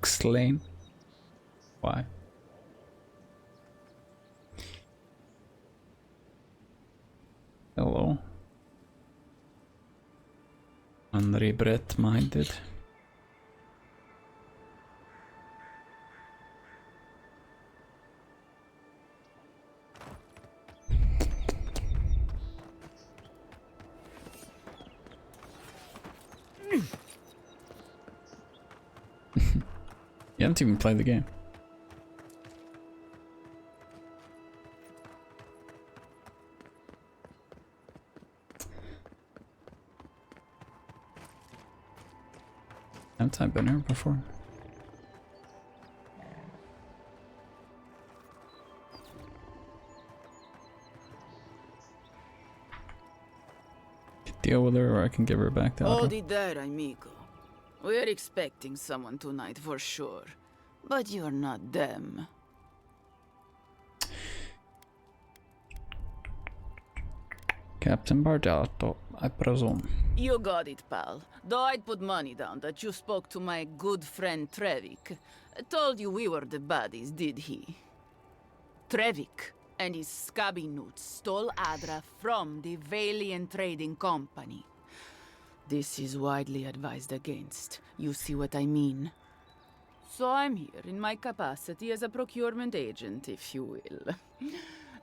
Slain. Why? Hello. Unregret minded. You haven't even played the game. Haven't I been here before? Deal with her, or I can give her back to Otto. Hold it there, amigo. We're expecting someone tonight for sure. But you're not them. Captain Bardato, I presume. You got it, pal. Though I'd put money down that you spoke to my good friend Trevik. Told you we were the baddies, did he? Trevik and his scabby newts stole Adra from the Valiant Trading Company. This is widely advised against. You see what I mean? So I'm here in my capacity as a procurement agent, if you will.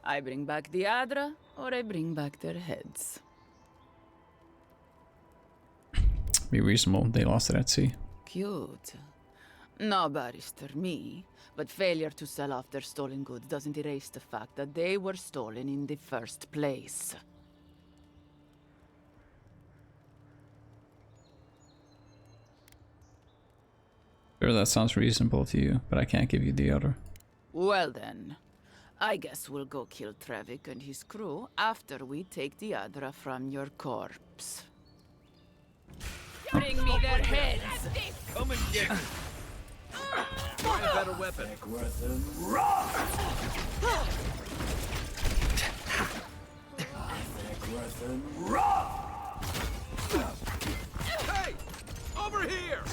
I bring back the Adra, or I bring back their heads. Be reasonable, they lost it at sea. Cute. No, barrister, me. But failure to sell off their stolen goods doesn't erase the fact that they were stolen in the first place. Sure, that sounds reasonable to you, but I can't give you the other. Well then, I guess we'll go kill Trevik and his crew after we take the Adra from your corpse. Bring me their heads! Come and get it. Find a better weapon. Hey! Over here!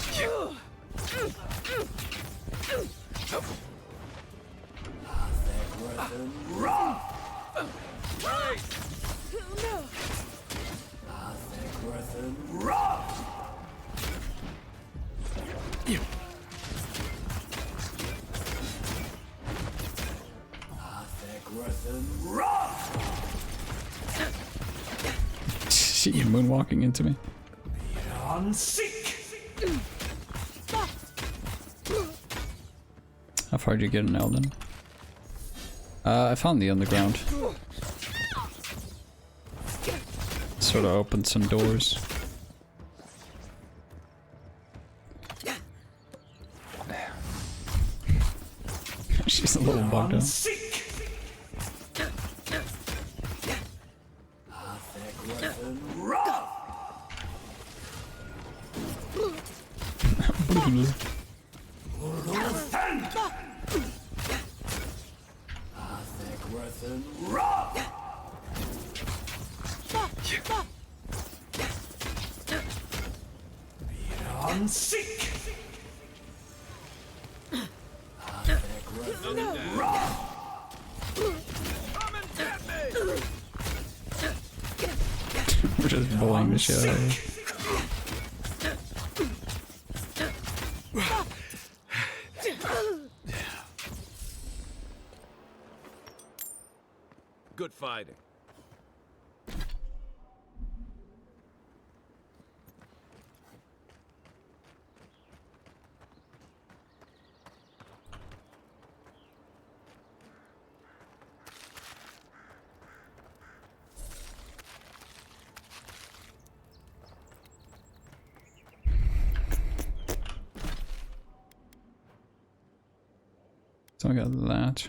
Right! Shit, you're moonwalking into me. How far did you get in Elden? I found the underground. Sort of opened some doors. She's a little bugged out. We're just bullying the shit out of her. Good fighting. So I got that.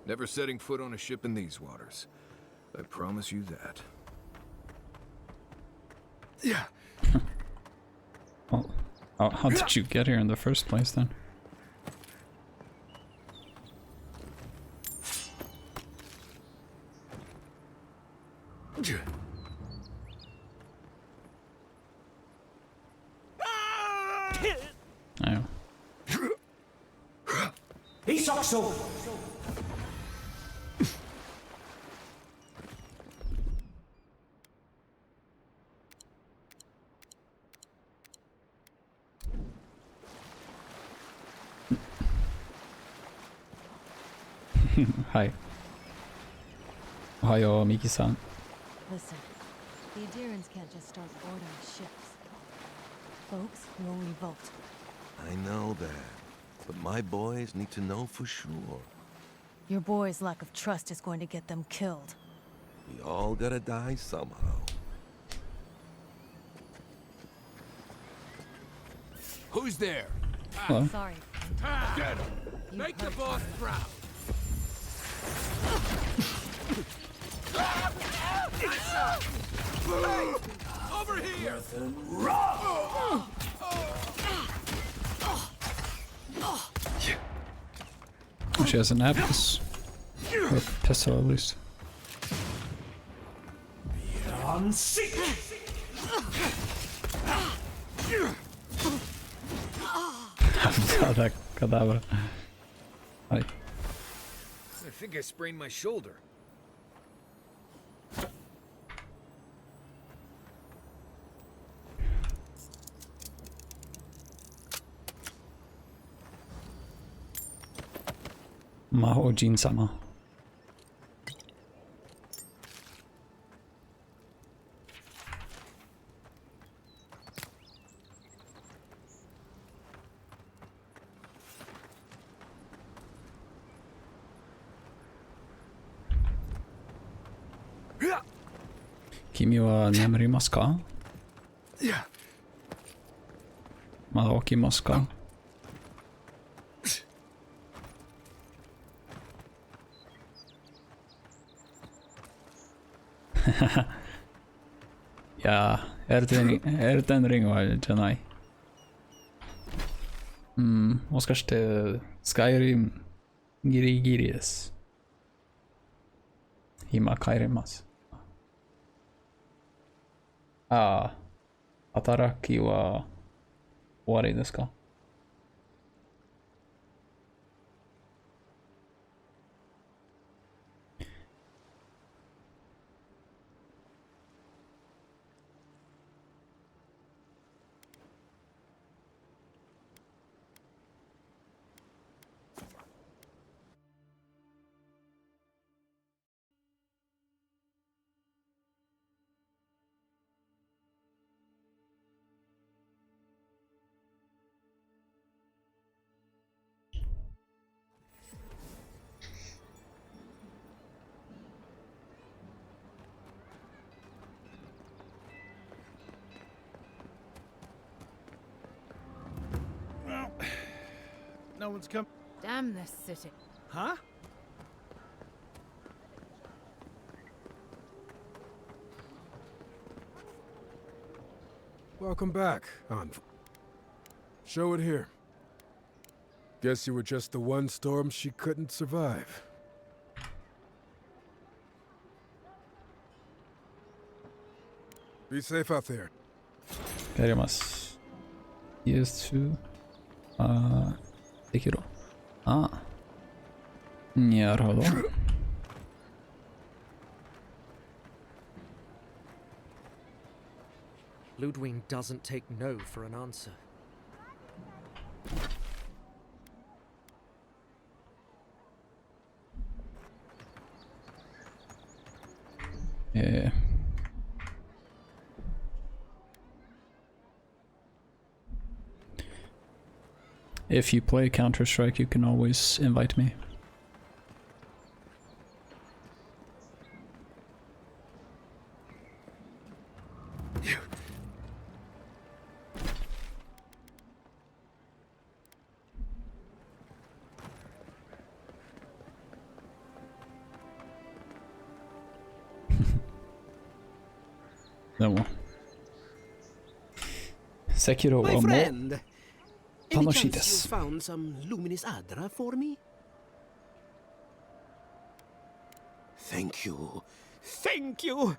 Never setting foot on a ship in these waters. I promise you that. Yeah. Well, how did you get here in the first place then? Oh. He sucks so. Hi. Ohio, Miki-san. Listen, the Adirans can't just start boarding ships. Folks will revolt. I know that, but my boys need to know for sure. Your boy's lack of trust is going to get them killed. We all gotta die somehow. Who's there? Hello. Sorry. Get him! You Make the hurt boss proud! Hey, over here! Oh, she has an abacus. Or a pistol at least. Unseat. That cadaver. Hi. I think I sprained my shoulder. Maho Jin-sama. Kimi wa nemurimasu ka? Yeah. Mada okimasu ka?いやー、エルテンリングはじゃない。もしかして、スカイリムギリギリです。今帰れます。ああ、働きは終わりですか？No one's come. Damn this city. Huh? Welcome back, Show it here. Guess you were just the one storm she couldn't survive. Be safe out there. 帰ります。Used to できる。ああ。なるほど。Ludwig doesn't take no for an answer. Yeah. If you play Counter-Strike, you can always invite me. でも、Sekiro My はもう friend, any 楽しい chance で you す。 found some luminous adra for me? Thank you. Thank you.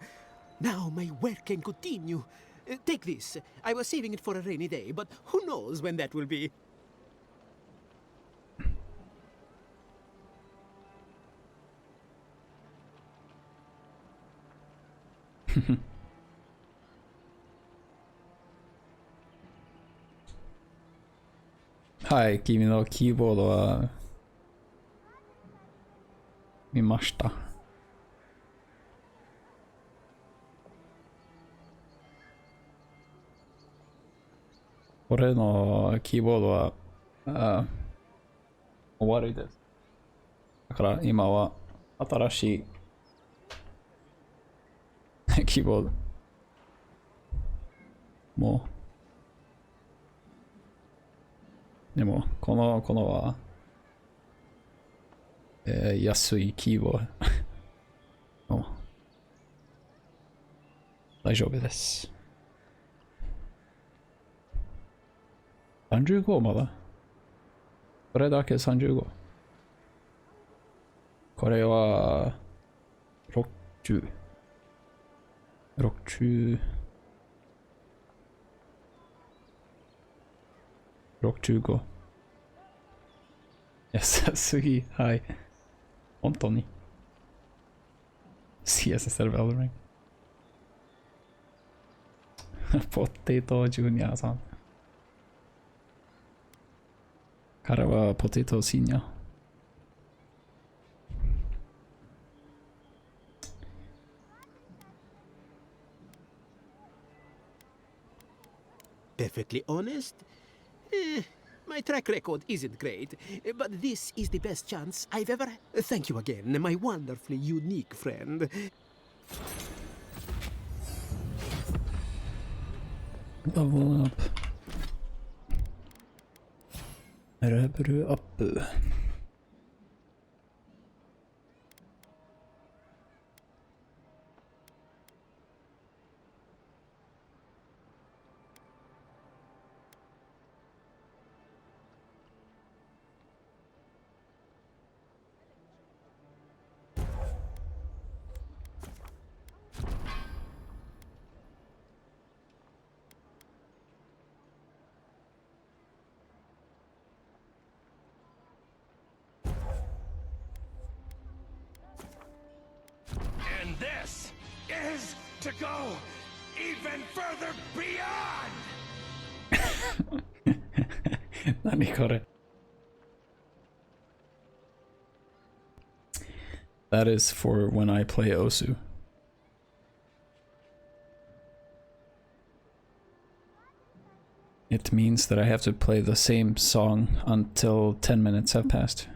Now my work can continue. Take this. I was saving it for a rainy day, but who knows when that will be. はい、君のキーボードは見ました。俺のキーボードは悪いです。だから今は新しいキーボードもうでもこのは、安いキーボードもう大丈夫です。35まだこれだけ35。これは60。65。安すぎ。はい。本当に。CS instead of Elden Ring。ポテトジュニアさん。彼はポテトシニア。Perfectly honest, my track record isn't great, but this is the best chance I've ever had. Thank you again, my wonderfully unique friend. Level up. Level up. And this is to go even further beyond! 何これ That is for when I play Osu. It means that I have to play the same song until 10 minutes have passed.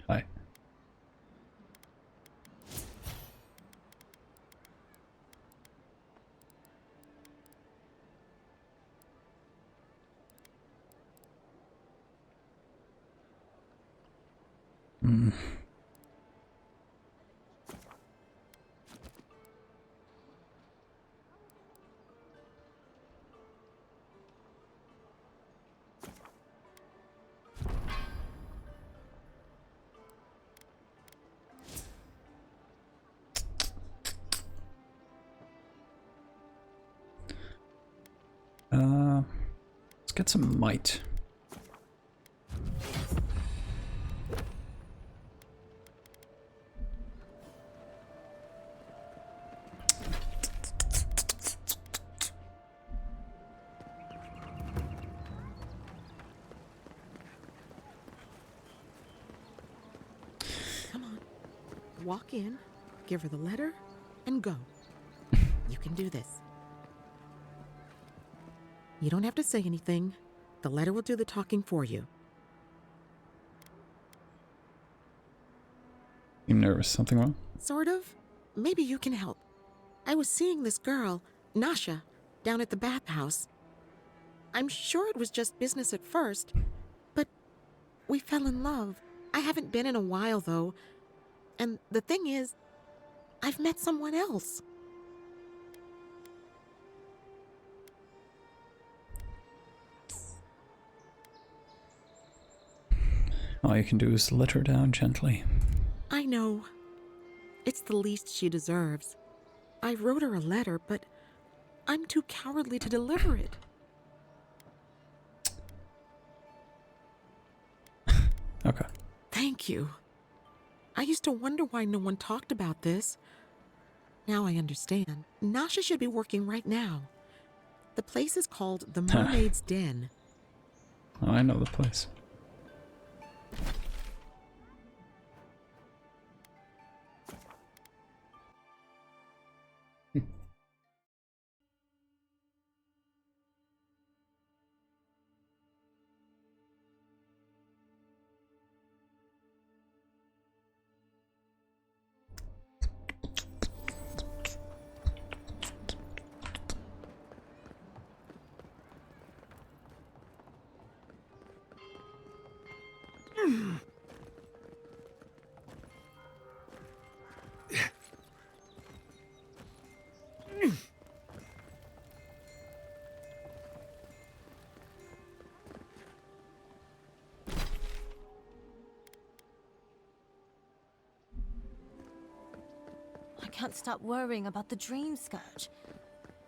Hi. Let's get some might. Come on. Walk in, give her the letter, and go. You can do this. You don't have to say anything. The letter will do the talking for you. I'm nervous. Something wrong? Sort of. maybe you can help. I was seeing this girl, Nasha, down at the bathhouse. I'm sure it was just business at first, but we fell in love. I haven't been in a while, though. And the thing is, I've met someone else. All you can do is let her down gently. I know. It's the least she deserves. I wrote her a letter, but I'm too cowardly to deliver it. Okay. Thank you. I used to wonder why no one talked about this. Now I understand. Nasha should be working right now. The place is called the Mermaid's Den. Oh, I know the place. I can't stop worrying about the dream scourge.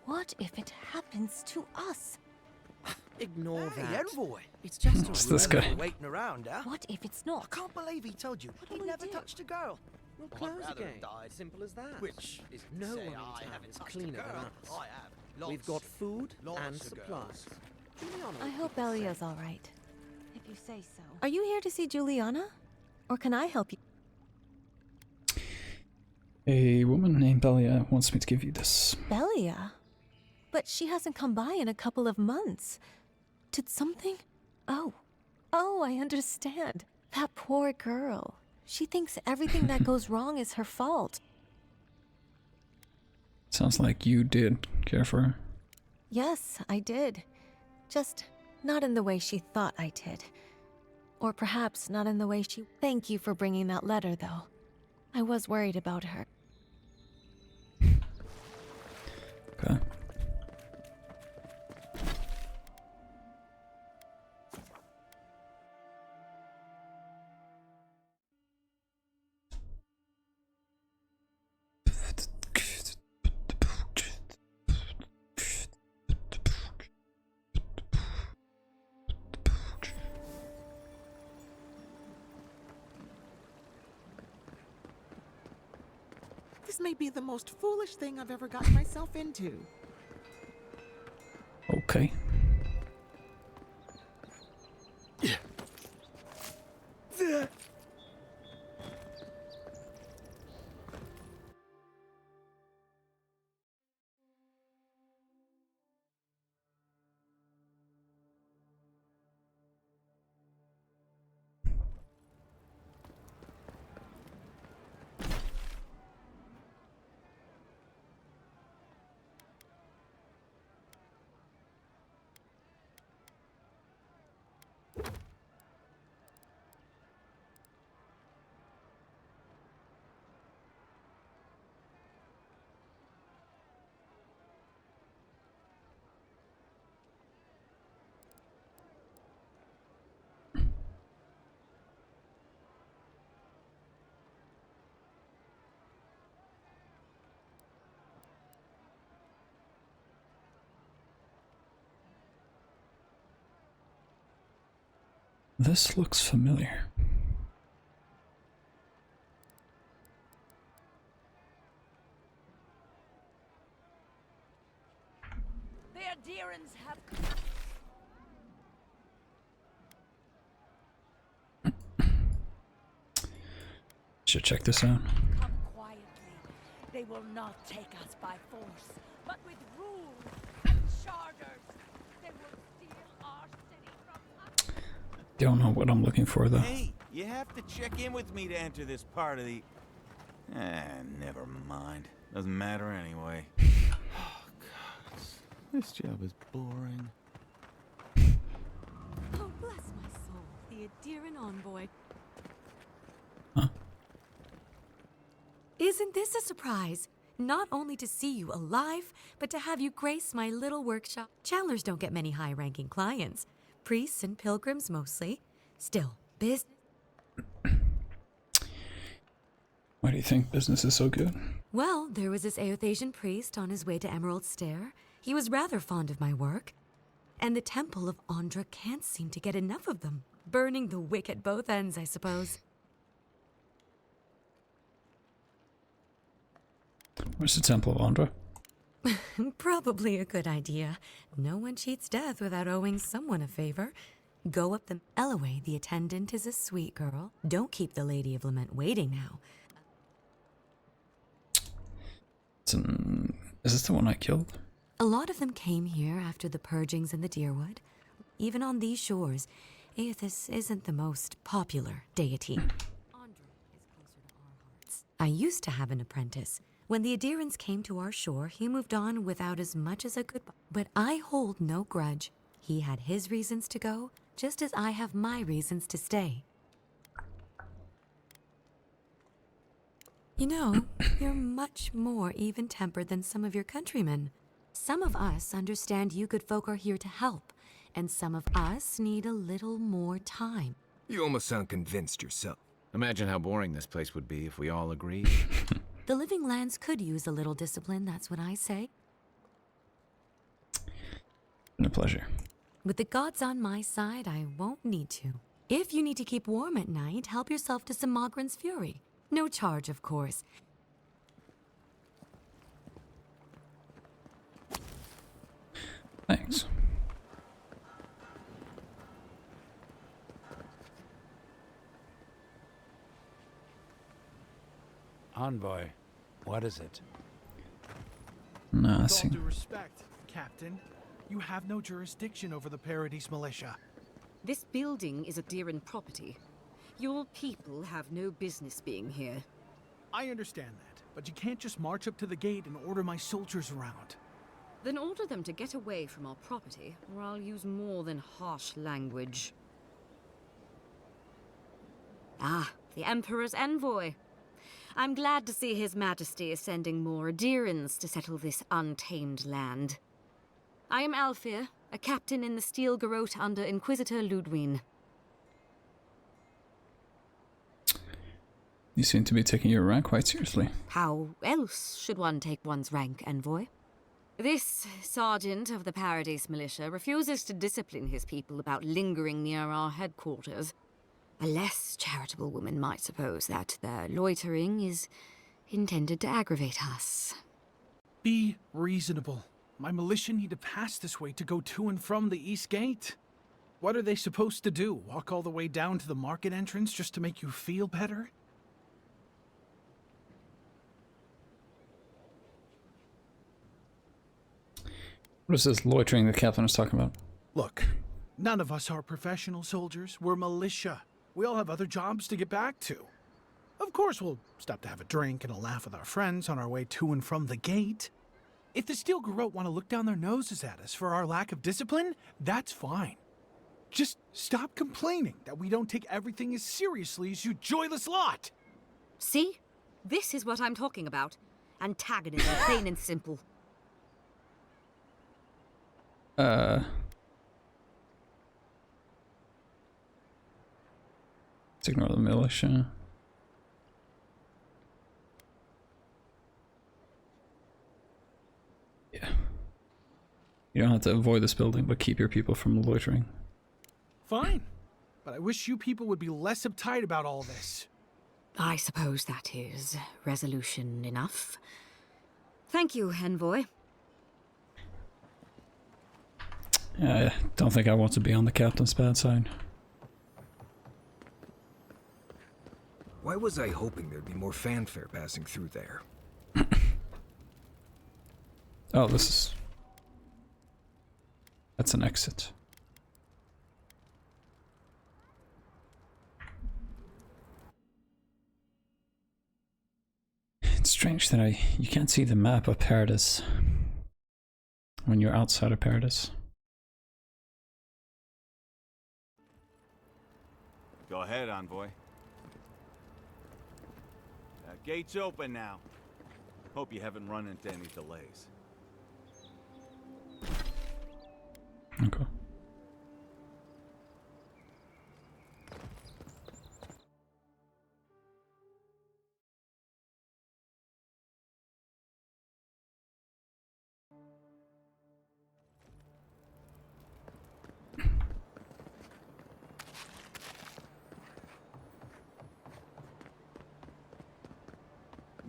What if it happens to us? Ignore Hey, that. Envoy. It's just What's a this rumor guy? waiting around, huh? What if it's I not? can't believe he told you. What do He we never do? touched a girl. We'll I'd close rather again. have died. Simple as that. Which is No to say one in I town haven't is touched cleaner a than girl. us. I have. We've got Lots. food Lots and of supplies. girls. Juliana I will hope keep us Belia's safe. all right. If you say so. Are you here to see Juliana? Or can I help you? A woman named Belia wants me to give you this. Belia? But she hasn't come by in a couple of months. Did something? Oh, I understand. That poor girl. She thinks everything that goes wrong is her fault. Sounds like you did care for her. Yes, I did. Just not in the way she thought I did. Or perhaps not in the way she... Thank you for bringing that letter, though. I was worried about her. Okay. This may be the most foolish thing I've ever gotten myself into. Okay. This looks familiar. The adherents have... Should check this out. Come quietly. They will not take us by force, but with rules and charters. They will steal our city from us. Don't know what I'm looking for though. Hey, you have to check in with me to enter this part of the... never mind. mind. Doesn't matter anyway. Oh, God. This job is boring. Oh, bless my soul. The Adiran envoy. Huh? Isn't this a surprise? Not only to see you alive, but to have you grace my little workshop. Chandlers don't get many high-ranking clients. Priests and pilgrims mostly. Still, business. Why do you think business is so good? Well, there was this Aothasian priest on his way to Emerald Stair. He was rather fond of my work. And the Temple of Andra can't seem to get enough of them. Burning the wick at both ends, I suppose. Where's the Temple of Andra? Probably a good idea. No one cheats death without owing someone a favor. Go up the Elaway, the attendant is a sweet girl. Don't keep the Lady of Lament waiting now. Is this the one I killed? A lot of them came here after the purgings in the Deerwood. Even on these shores, Aethys isn't the most popular deity. Andra is closer to our hearts. I used to have an apprentice. When the Adirans came to our shore, he moved on without as much as a goodbye. But I hold no grudge. He had his reasons to go, just as I have my reasons to stay. You know, you're much more even-tempered than some of your countrymen. Some of us understand you good folk are here to help, and some of us need a little more time. You almost sound convinced yourself. Imagine how boring this place would be if we all agreed. The living lands could use a little discipline, that's what I say. Been a pleasure. With the gods on my side, I won't need to. If you need to keep warm at night, help yourself to some Mogren's Fury. No charge, of course. Thanks. Envoy, what is it? No, With all due respect, Captain, you have no jurisdiction over the Paradise Militia. This building is Adiran property. Your people have no business being here. I understand that, but you can't just march up to the gate and order my soldiers around. Then order them to get away from our property, or I'll use more than harsh language. Ah, the Emperor's envoy. I'm glad to see His Majesty is sending more Adirans to settle this untamed land. I am Alfir, a captain in the Steel Garrote under Inquisitor Ludwine. You seem to be taking your rank quite seriously. How else should one take one's rank, envoy? This sergeant of the Paradise Militia refuses to discipline his people about lingering near our headquarters. A less charitable woman might suppose that their loitering is intended to aggravate us. Be reasonable. My militia need to pass this way to go to and from the East Gate. What are they supposed to do? Walk all the way down to the market entrance just to make you feel better? What is this loitering the captain was talking about? Look, none of us are professional soldiers. We're militia. We all have other jobs to get back to. Of course, we'll stop to have a drink and a laugh with our friends on our way to and from the gate. If the Steel Garrote want to look down their noses at us for our lack of discipline, that's fine. Just stop complaining that we don't take everything as seriously as you joyless lot. See? This is what I'm talking about. Antagonism, plain and simple. Let's ignore the militia. Yeah. You don't have to avoid this building, but keep your people from loitering. Fine. But I wish you people would be less uptight about all this. I suppose that is resolution enough. Thank you, envoy. I don't think I want to be on the captain's bad side. Why was I hoping there'd be more fanfare passing through there? Oh, this is... That's an exit. It's strange that you can't see the map of Paradis when you're outside of Paradis. Go ahead, Envoy. Gate's open now. Hope you haven't run into any delays. Okay.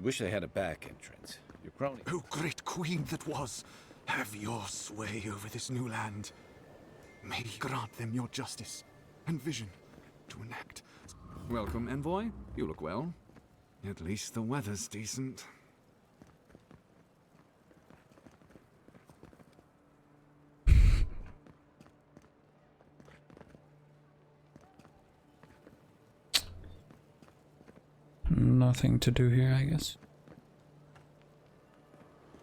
Wish I had a back entrance. Your crony. Oh, great queen that was, have your sway over this new land. May he grant them your justice and vision to enact. Welcome, envoy. You look well. At least the weather's decent. Nothing to do here, I guess.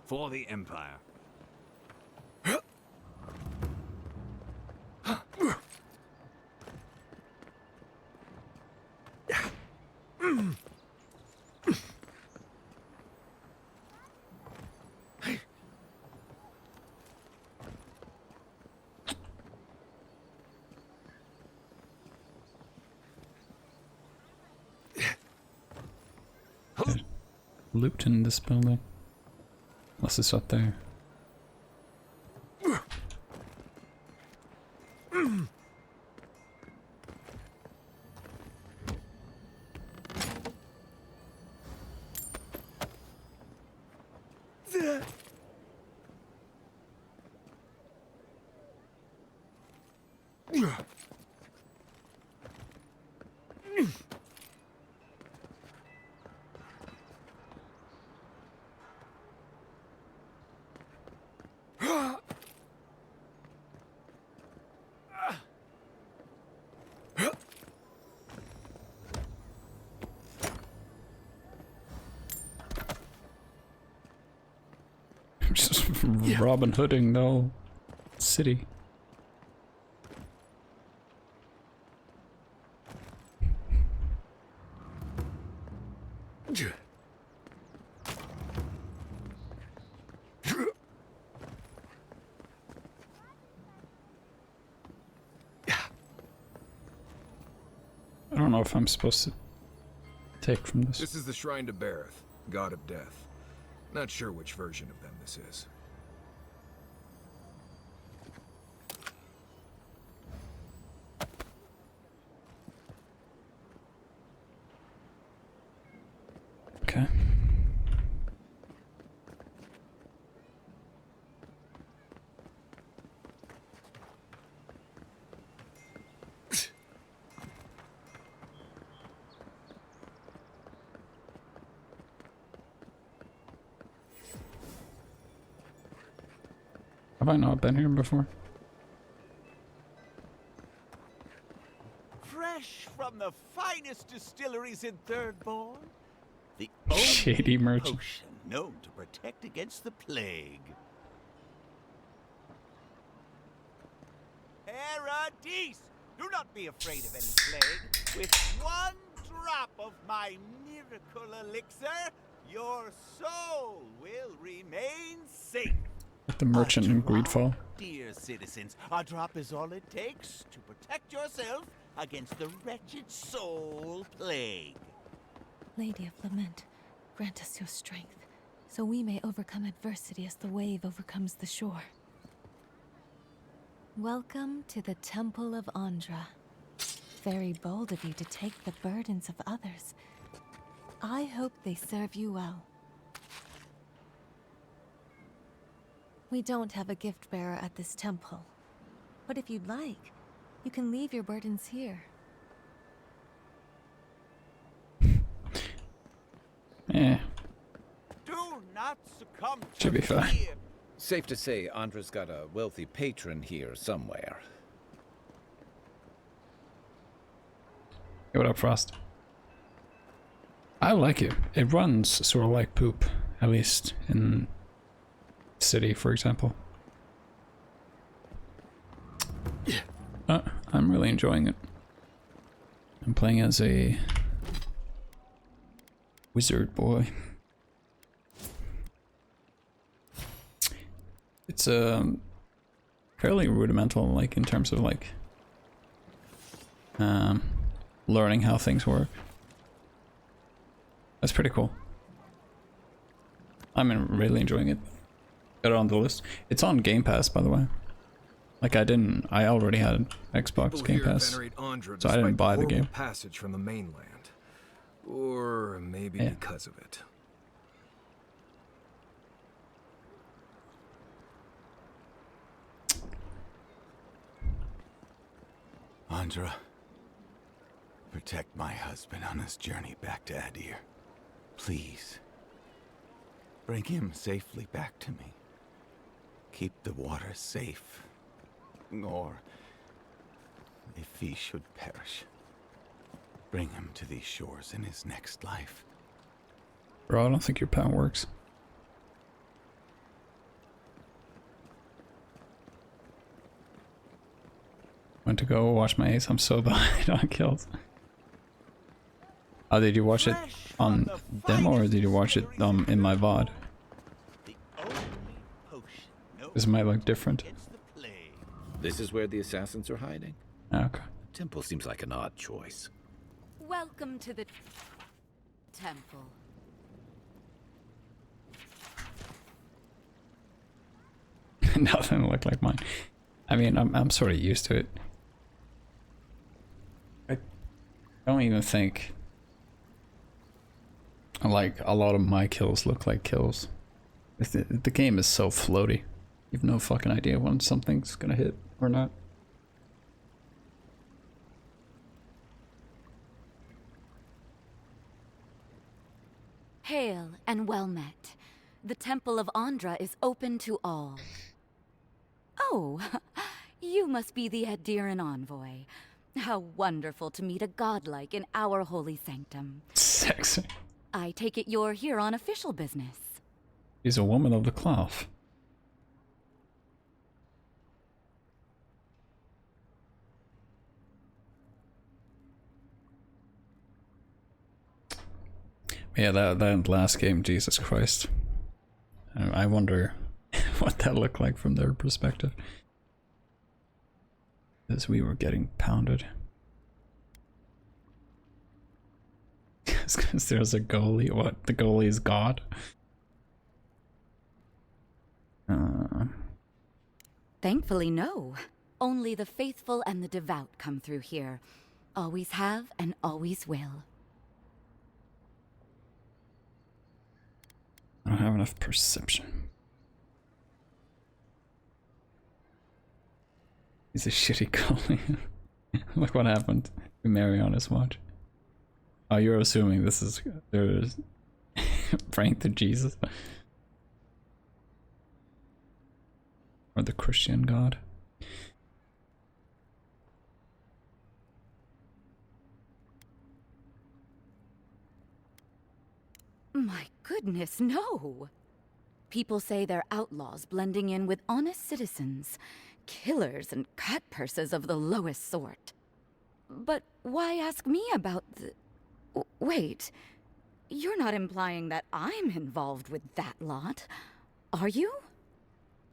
For the Empire. Loot in this building. Unless it's up there. Just Robin Hooding, no city. I don't know if I'm supposed to take from this. This is the Shrine to Bareth, God of Death. Not sure which version of them this is. Okay. Have I not been here before? Fresh from the finest distilleries in Thirdborn, the Shady only merchant. potion known to protect against the plague. Paradis! Do not be afraid of any plague. With one drop of my miracle elixir, your soul will remain safe. The merchant in Greedfall. Dear citizens, a drop is all it takes to protect yourself against the wretched soul plague. Lady of Lament, grant us your strength, so we may overcome adversity as the wave overcomes the shore. Welcome to the Temple of Andra. Very bold of you to take the burdens of others. I hope they serve you well. We don't have a gift bearer at this temple, but if you'd like, you can leave your burdens here. Eh, Do not succumb to should be fine. fear. Safe to say, Andra's got a wealthy patron here somewhere. Hey, what up, Frost? I like it. It runs sort of like poop, at least in City, for example. I'm really enjoying it. I'm playing as a wizard boy. It's fairly rudimental, like in terms of like learning how things work. That's pretty cool. I'm really enjoying it. Got it on the list. It's on Game Pass, by the way. Like I already had Xbox Game Pass, so I didn't buy the game. Passage from the mainland, or maybe because of it. Andra, protect my husband on his journey back to Adir. Please. Bring him safely back to me. Keep the water safe. Or, if he should perish, bring him to these shores in his next life. Bro, I don't think your plan works. Went to go watch my ace. I'm so behind on kills. Oh, did you watch it on demo or did you watch it in my VOD? This might look different. This is where the assassins are hiding? Okay. Temple seems like an odd choice. Welcome to the temple. Nothing looked like mine. I mean, I'm sort of used to it. I don't even think like a lot of my kills look like kills. The game is so floaty. You have no fucking idea when something's gonna hit or not. Hail and well met. The Temple of Andra is open to all. Oh, you must be the Adiran envoy. How wonderful to meet a godlike in our holy sanctum. Sexy. I take it you're here on official business. She's a woman of the cloth. Yeah, that last game, Jesus Christ. I wonder what that looked like from their perspective. As we were getting pounded. Because there's a goalie. What? The goalie is God? Thankfully, no. Only the faithful and the devout come through here. Always have and always will. I don't have enough perception. He's a shitty goalie. Look what happened to Mary on his watch. Oh, you're assuming this is there's praying to Jesus or the Christian God. My goodness, no! People say they're outlaws blending in with honest citizens, killers and cut purses of the lowest sort. But why ask me about the... Wait, you're not implying that I'm involved with that lot, are you?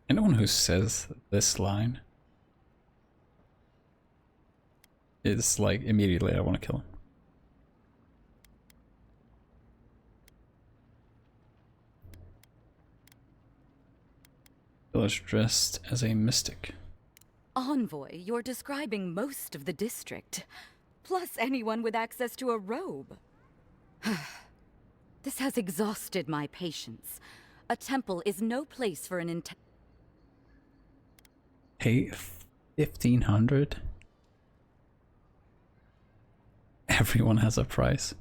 Anyone who says this line is like, immediately I want to kill him. Village dressed as a mystic. Envoy, you're describing most of the district, plus anyone with access to a robe. This has exhausted my patience. A temple is no place for an Hey, 1500? Everyone has a price.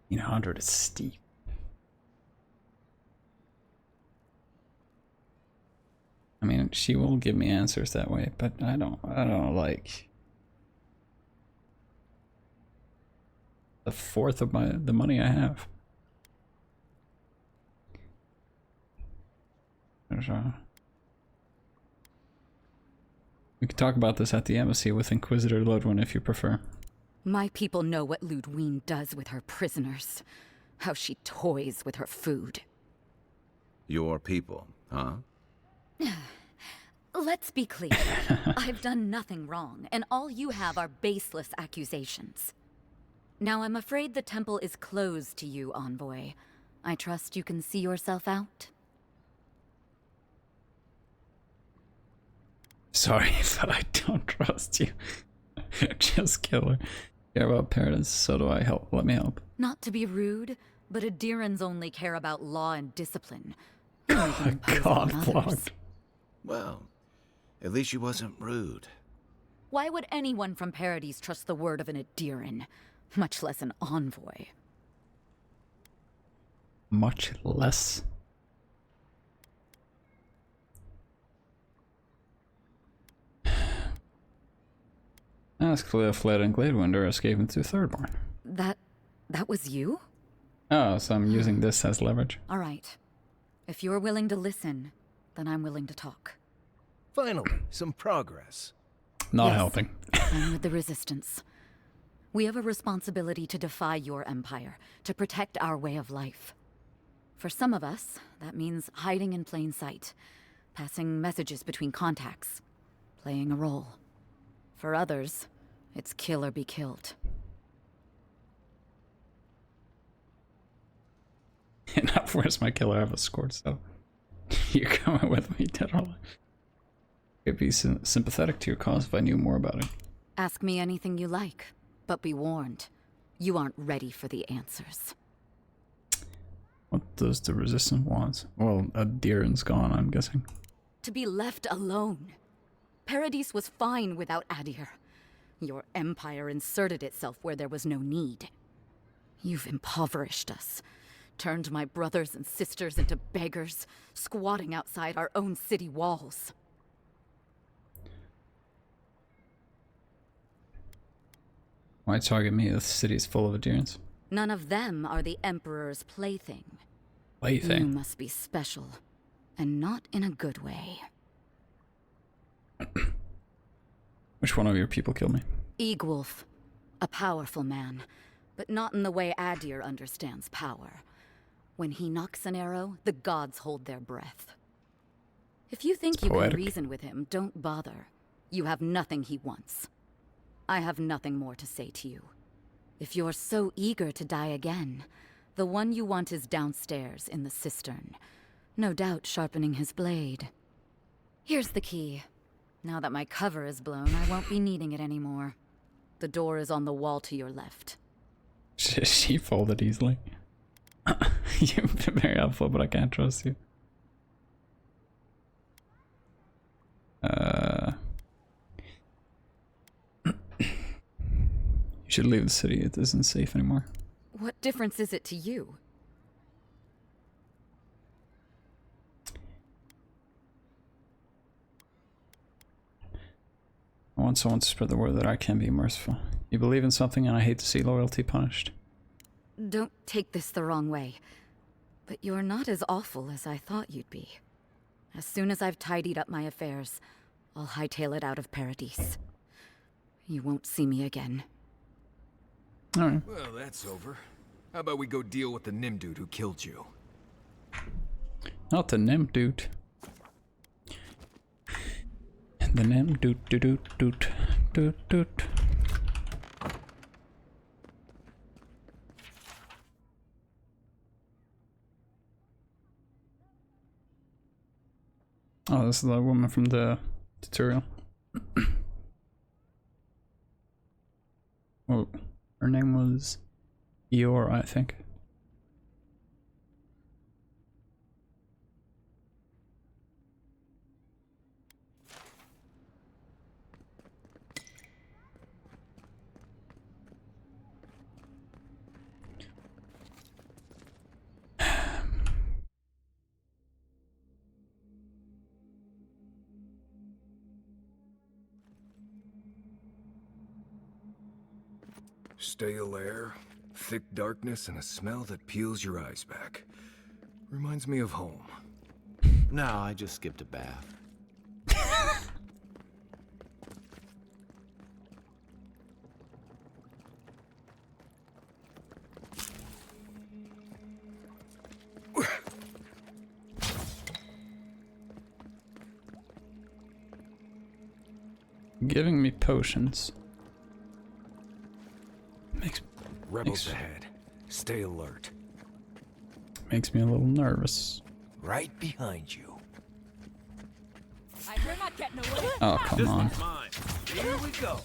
1500 is steep. I mean, she will give me answers that way, but I don't like a fourth of the money I have. We can talk about this at the embassy with Inquisitor Ludwin if you prefer. My people know what Ludwine does with her prisoners. How she toys with her food. Your people, huh? Let's be clear. I've done nothing wrong, and all you have are baseless accusations. Now I'm afraid the temple is closed to you, Envoy. I trust you can see yourself out? Sorry, but I don't trust you. Just kill her. Care about parents, so do I. Let me help. Not to be rude, but Adirans only care about law and discipline. God blocked. Well, at least she wasn't rude. Why would anyone from Paradis trust the word of an Adiran, much less an envoy? Much less? Ask Fled and Gladewinder escaping through Thirdborn. That was you? Oh, so I'm using this as leverage. All right. If you're willing to listen, then I'm willing to talk. Finally, some progress. Not helping. I'm with the Resistance. We have a responsibility to defy your empire, to protect our way of life. For some of us, that means hiding in plain sight, passing messages between contacts, playing a role. For others, it's kill or be killed. Enough, where's my killer? I have a scored, so you're coming with me, dead or alive. I'd be sympathetic to your cause if I knew more about it. Ask me anything you like, but be warned, you aren't ready for the answers. What does the Resistance want? Well, Adiran's gone, I'm guessing. To be left alone. Paradis was fine without Adir. Your empire inserted itself where there was no need. You've impoverished us, turned my brothers and sisters into beggars, squatting outside our own city walls. Why target me? The city's full of Adirans. None of them are the Emperor's plaything. Plaything? You must be special, and not in a good way. Which one of your people killed me? Eagwolf, a powerful man, but not in the way Adir understands power. When he knocks an arrow, the gods hold their breath. If you think you can reason with him, don't bother. You have nothing he wants. I have nothing more to say to you. If you're so eager to die again, the one you want is downstairs in the cistern, no doubt sharpening his blade. Here's the key. Now that my cover is blown, I won't be needing it anymore. The door is on the wall to your left. She folded easily. You've been very helpful, but I can't trust you. You should leave the city. It isn't safe anymore. What difference is it to you? I want someone to spread the word that I can be merciful. You believe in something and I hate to see loyalty punished. Don't take this the wrong way, but you're not as awful as I thought you'd be. As soon as I've tidied up my affairs, I'll hightail it out of Paradis. You won't see me again. Alright. Well, that's over. How about we go deal with the Nim dude who killed you? Not the Nim dude. The Nim dude dude dude dude dude dude. Oh, this is the woman from the tutorial. Oh, her name was Eeyore, I think. Stale air, thick darkness, and a smell that peels your eyes back. Reminds me of home. No, I just skipped a bath. Giving me potions. Rebels ahead. Stay alert. Makes me a little nervous. Right behind you. You're not getting away. Oh, come on. This one's mine. Here we go.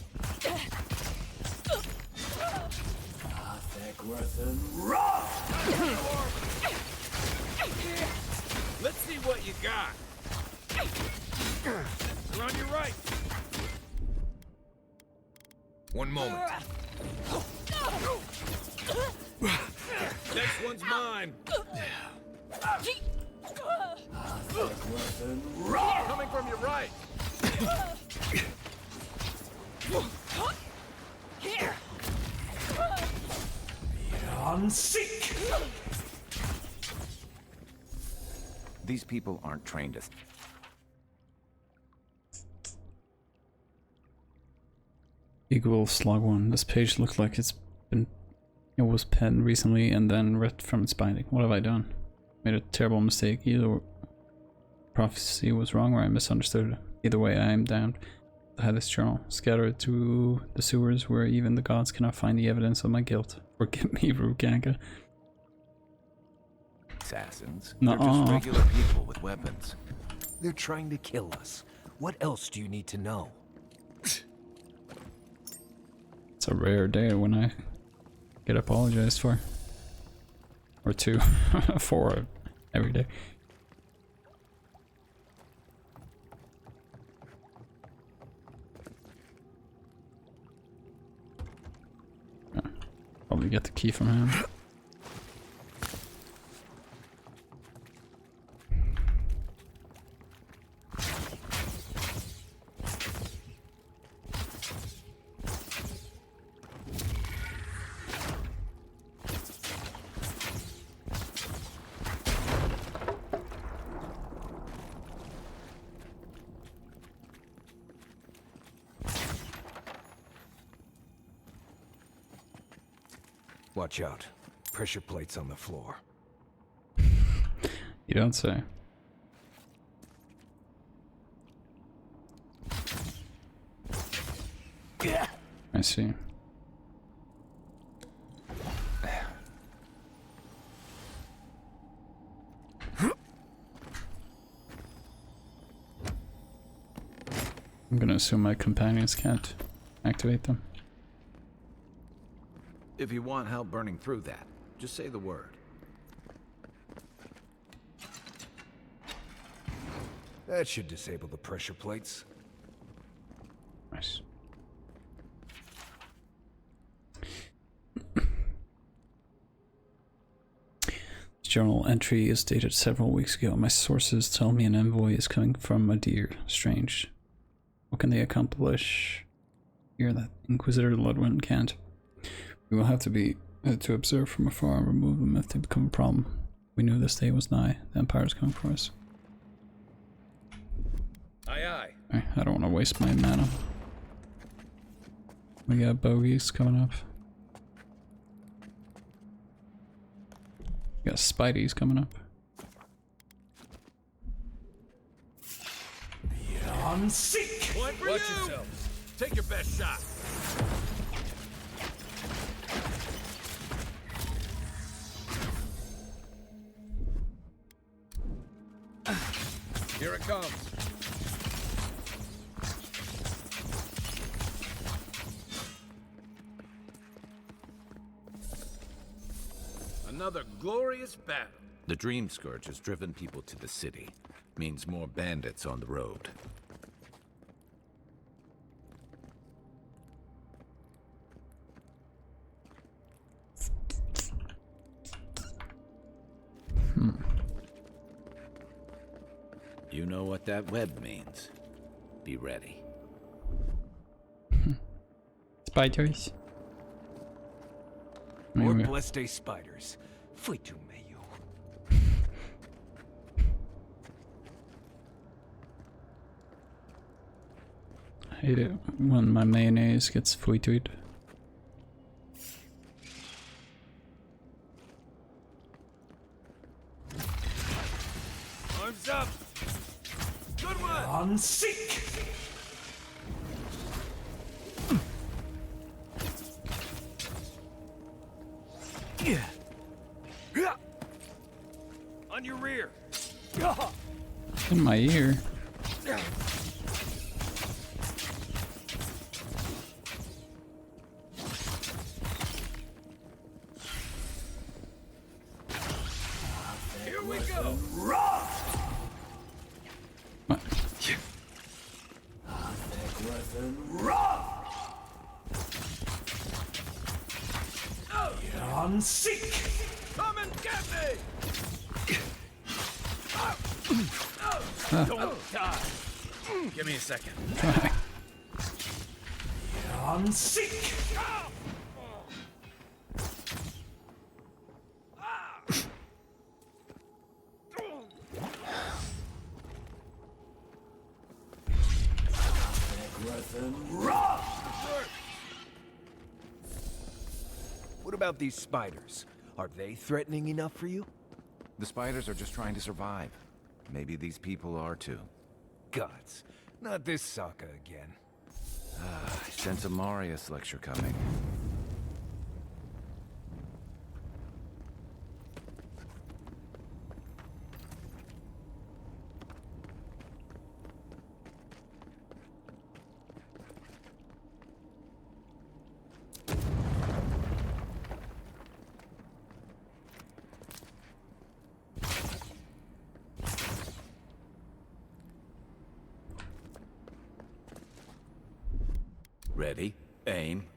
Let's see what you got. You're on your right. One moment. Next one's mine. Coming from your right. Here. On seek. These people aren't trained as... Eagle Slug 1. This page looked like it was penned recently and then ripped from its binding. What have I done? Made a terrible mistake. Either prophecy was wrong or I misunderstood. Either way, I am damned. I had this journal scattered to the sewers where even the gods cannot find the evidence of my guilt. Forgive me, Rukanka. Assassins. Nuh-uh. They're just regular people with weapons. They're trying to kill us. What else do you need to know? It's a rare day when I get apologized for. Or two. 4 every day. Probably get the key from him. Watch out. Pressure plates on the floor. You don't say. I see. I'm gonna assume my companions can't activate them. If you want help burning through that, just say the word. That should disable the pressure plates. Nice. This journal entry is dated several weeks ago. My sources tell me an envoy is coming from Adir. Strange. What can they accomplish here that Inquisitor Ludwin can't? We will have to be to observe from afar and remove them if they become a problem. We knew this day was nigh. The Empire's coming for us. Aye, aye. I don't want to waste my mana. We got bogeys coming up. We got Spideys coming up. On seek. Point for Watch yourselves. Take your best shot. Here it comes. Another glorious battle. The Dream Scourge has driven people to the city. Means more bandits on the road. You know what that web means. Be ready. Spiders. Or Maybe. bleste spiders. Fui tu meio. I hate it when my mayonnaise gets fuitued. Arms up! Good one! On seek! On your rear! In my ear. Here we go! What? On seek! Come and get me! Don't die! Give me a second. Try. On seek! What about these spiders? Are they threatening enough for you? The spiders are just trying to survive. Maybe these people are too. Gods. Not this Sokka again. I sense a Marius lecture coming. Ready, aim.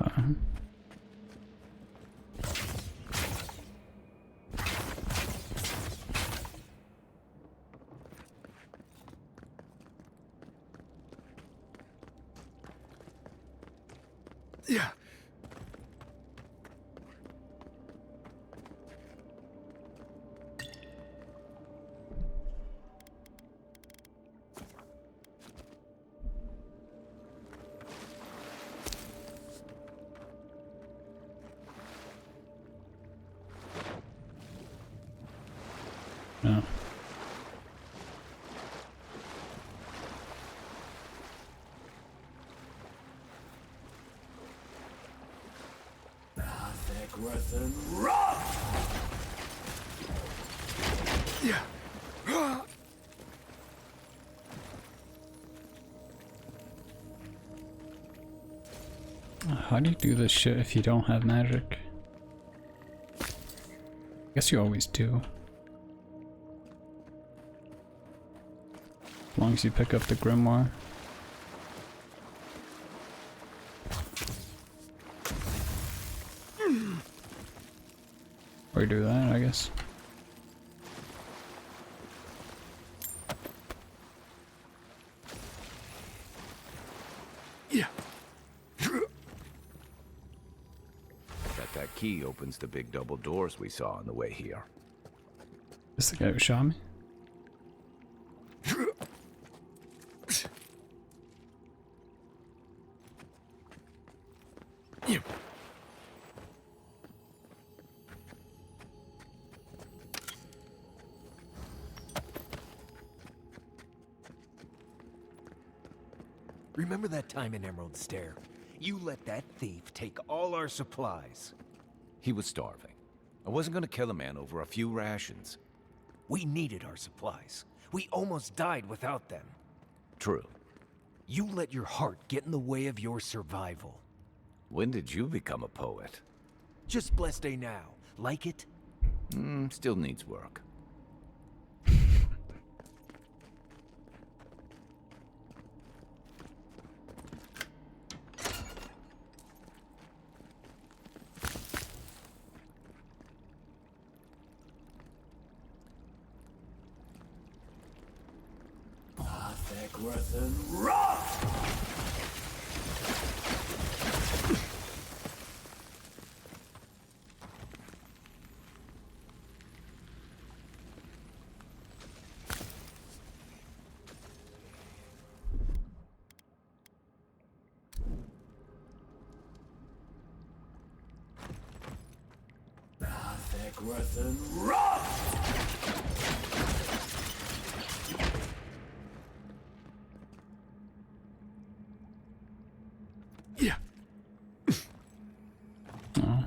Okay. Yeah. No. Yeah. How do you do this shit if you don't have magic? I guess you always do. As long as you pick up the grimoire. Or do that, I guess. Yeah. Bet that key opens the big double doors we saw on the way here. Is the guy who shot me? Remember that time in Emerald Stair? You let that thief take all our supplies. He was starving. I wasn't gonna kill a man over a few rations. We needed our supplies. We almost died without them. True. You let your heart get in the way of your survival. When did you become a poet? Just blessed day now. Like it? Still needs work. Yeah. Oh.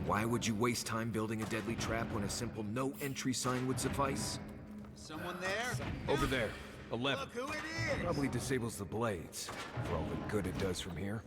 Why would you waste time building a deadly trap when a simple no-entry sign would suffice? Someone there? Over there. 11. Look who it is! Probably disables the blades, for all the good it does from here.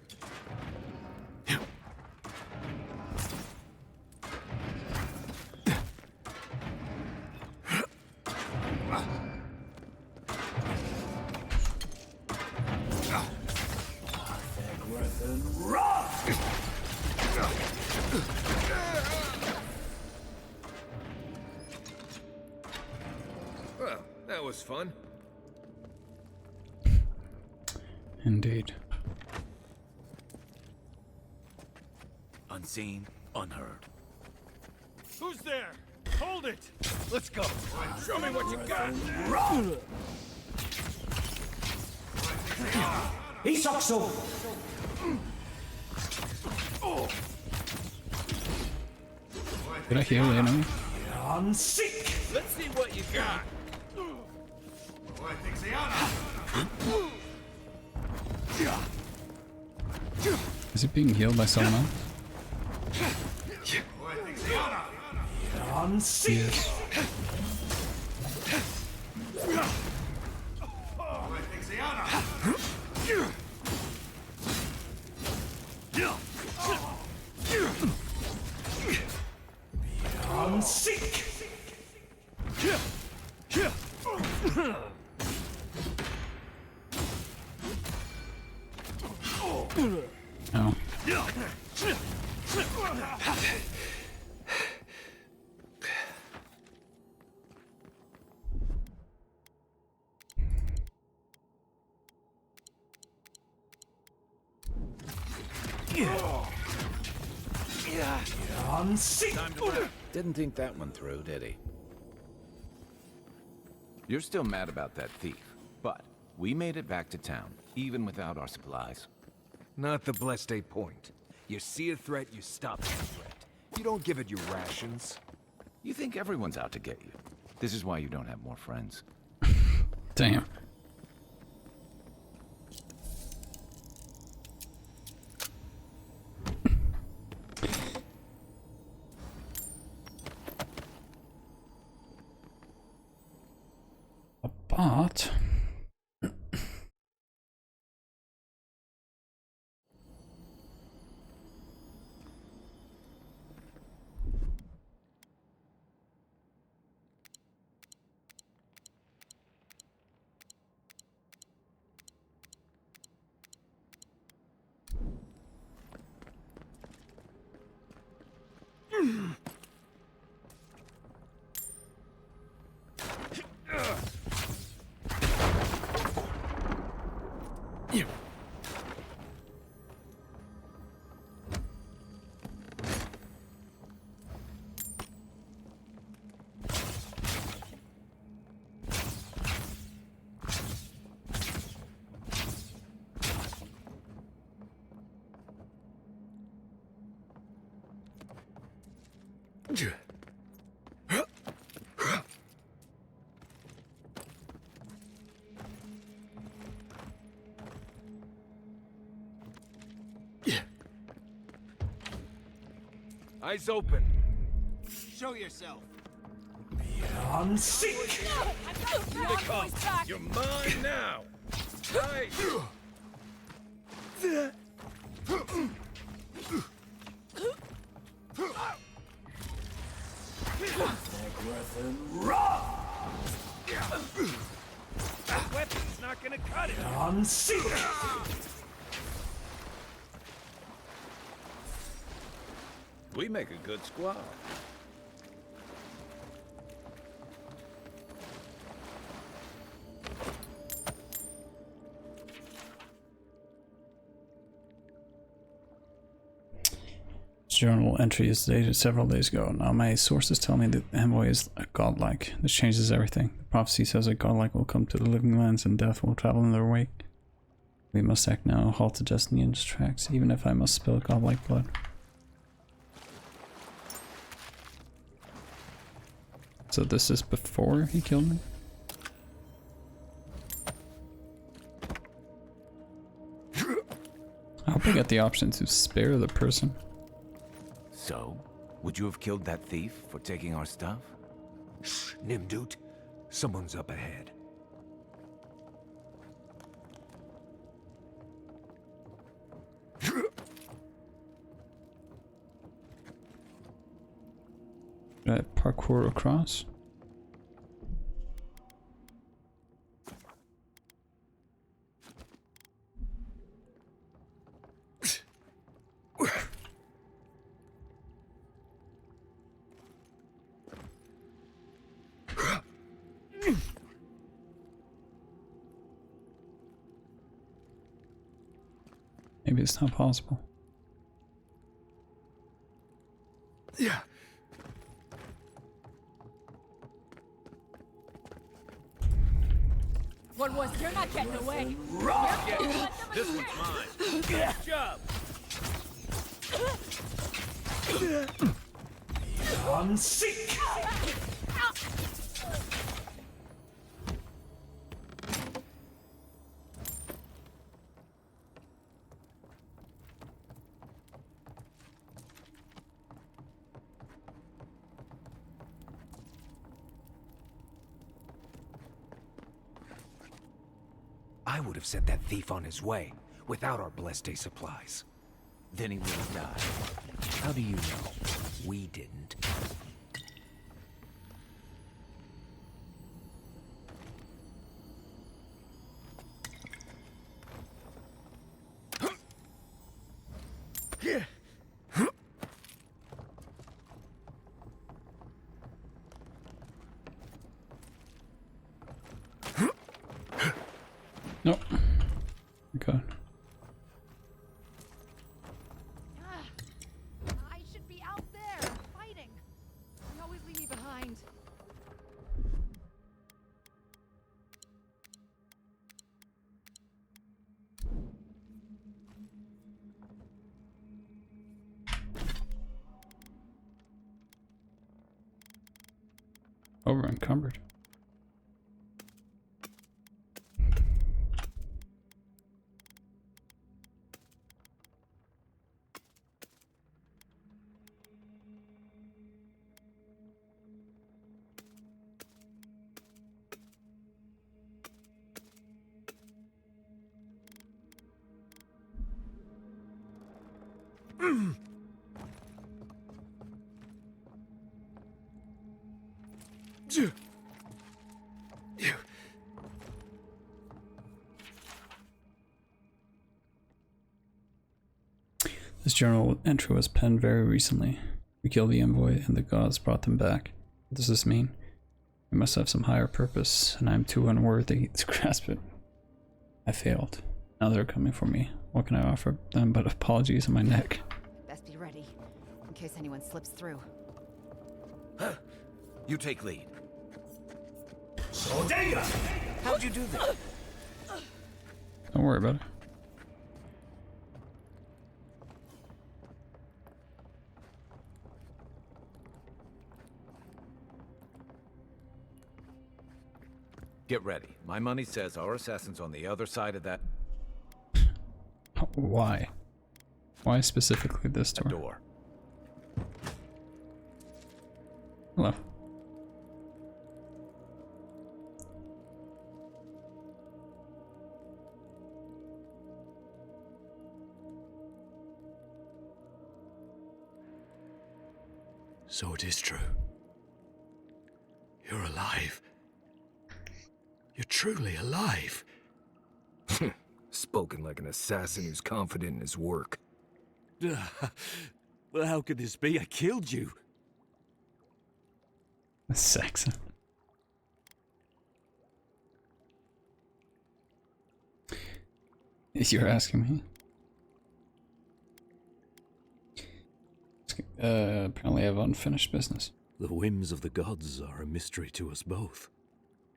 Well, that was fun. Indeed. Unseen, unheard. Who's there? Hold it! Let's go. Show me what you got! Isokso! Did I hear the enemy? I'm sick! Let's see what you got! Is he being healed by someone else? I'm sick! Yes. I'm sick! Oh. I'm sick! Didn't think that one through, did he? You're still mad about that thief, but we made it back to town, even without our supplies. Not the blessed day point. You see a threat, you stop that threat. You don't give it your rations. You think everyone's out to get you. This is why you don't have more friends. Damn. But Eyes open. Show yourself. I'm sick. Here they come. You're mine now. Nice. That weapon's not gonna cut it. I'm sick. We make a good squad. Journal entry is dated several days ago. Now my sources tell me that the envoy is a godlike. This changes everything. The prophecy says a godlike will come to the living lands and death will travel in their wake. We must act now, halt the destiny in its tracks, even if I must spill godlike blood. So this is before he killed me? I hope I get the option to spare the person. So, would you have killed that thief for taking our stuff? Shh, Nimdut. Someone's up ahead. Should I parkour across? Maybe it's not possible. Yeah. What was? You're not getting away. This one's mine. Good job. I'm sick. I would have set that thief on his way, without our blessed day supplies. Then he would have died. How do you know? We didn't. Nope. Okay. I should be out there fighting. You always leave me behind. Over encumbered. This journal entry was penned very recently. We killed the envoy and the gods brought them back. What does this mean? We must have some higher purpose, and I am too unworthy to grasp it. I failed. Now they're coming for me. What can I offer them but apologies on my neck? Best be ready, in case anyone slips through. You take lead. How'd you do that? Don't worry about it. Get ready. My money says our assassin's on the other side of that Why? Why specifically this door? door. Hello. So it is true. You're alive. You're truly alive. Spoken like an assassin who's confident in his work. Well, how could this be? I killed you. Saxon. You're asking me? Apparently I have unfinished business. The whims of the gods are a mystery to us both.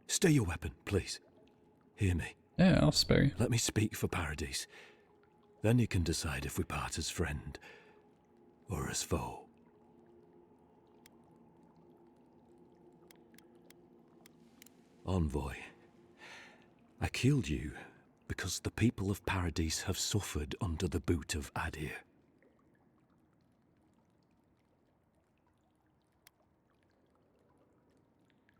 Stay your weapon, please. Hear me. Yeah, I'll spare you. Let me speak for Paradise. Then you can decide if we part as friend or as foe. Envoy, I killed you because the people of Paradise have suffered under the boot of Adir.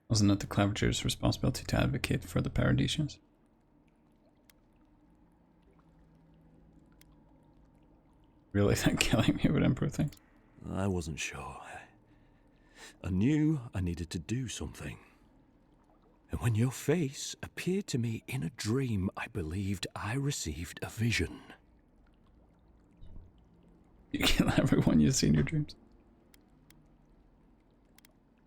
Wasn't it the Claviger's responsibility to advocate for the Paradisians? Really think killing me would improve things? I wasn't sure. I knew I needed to do something. And when your face appeared to me in a dream, I believed I received a vision. You kill everyone you see in your dreams.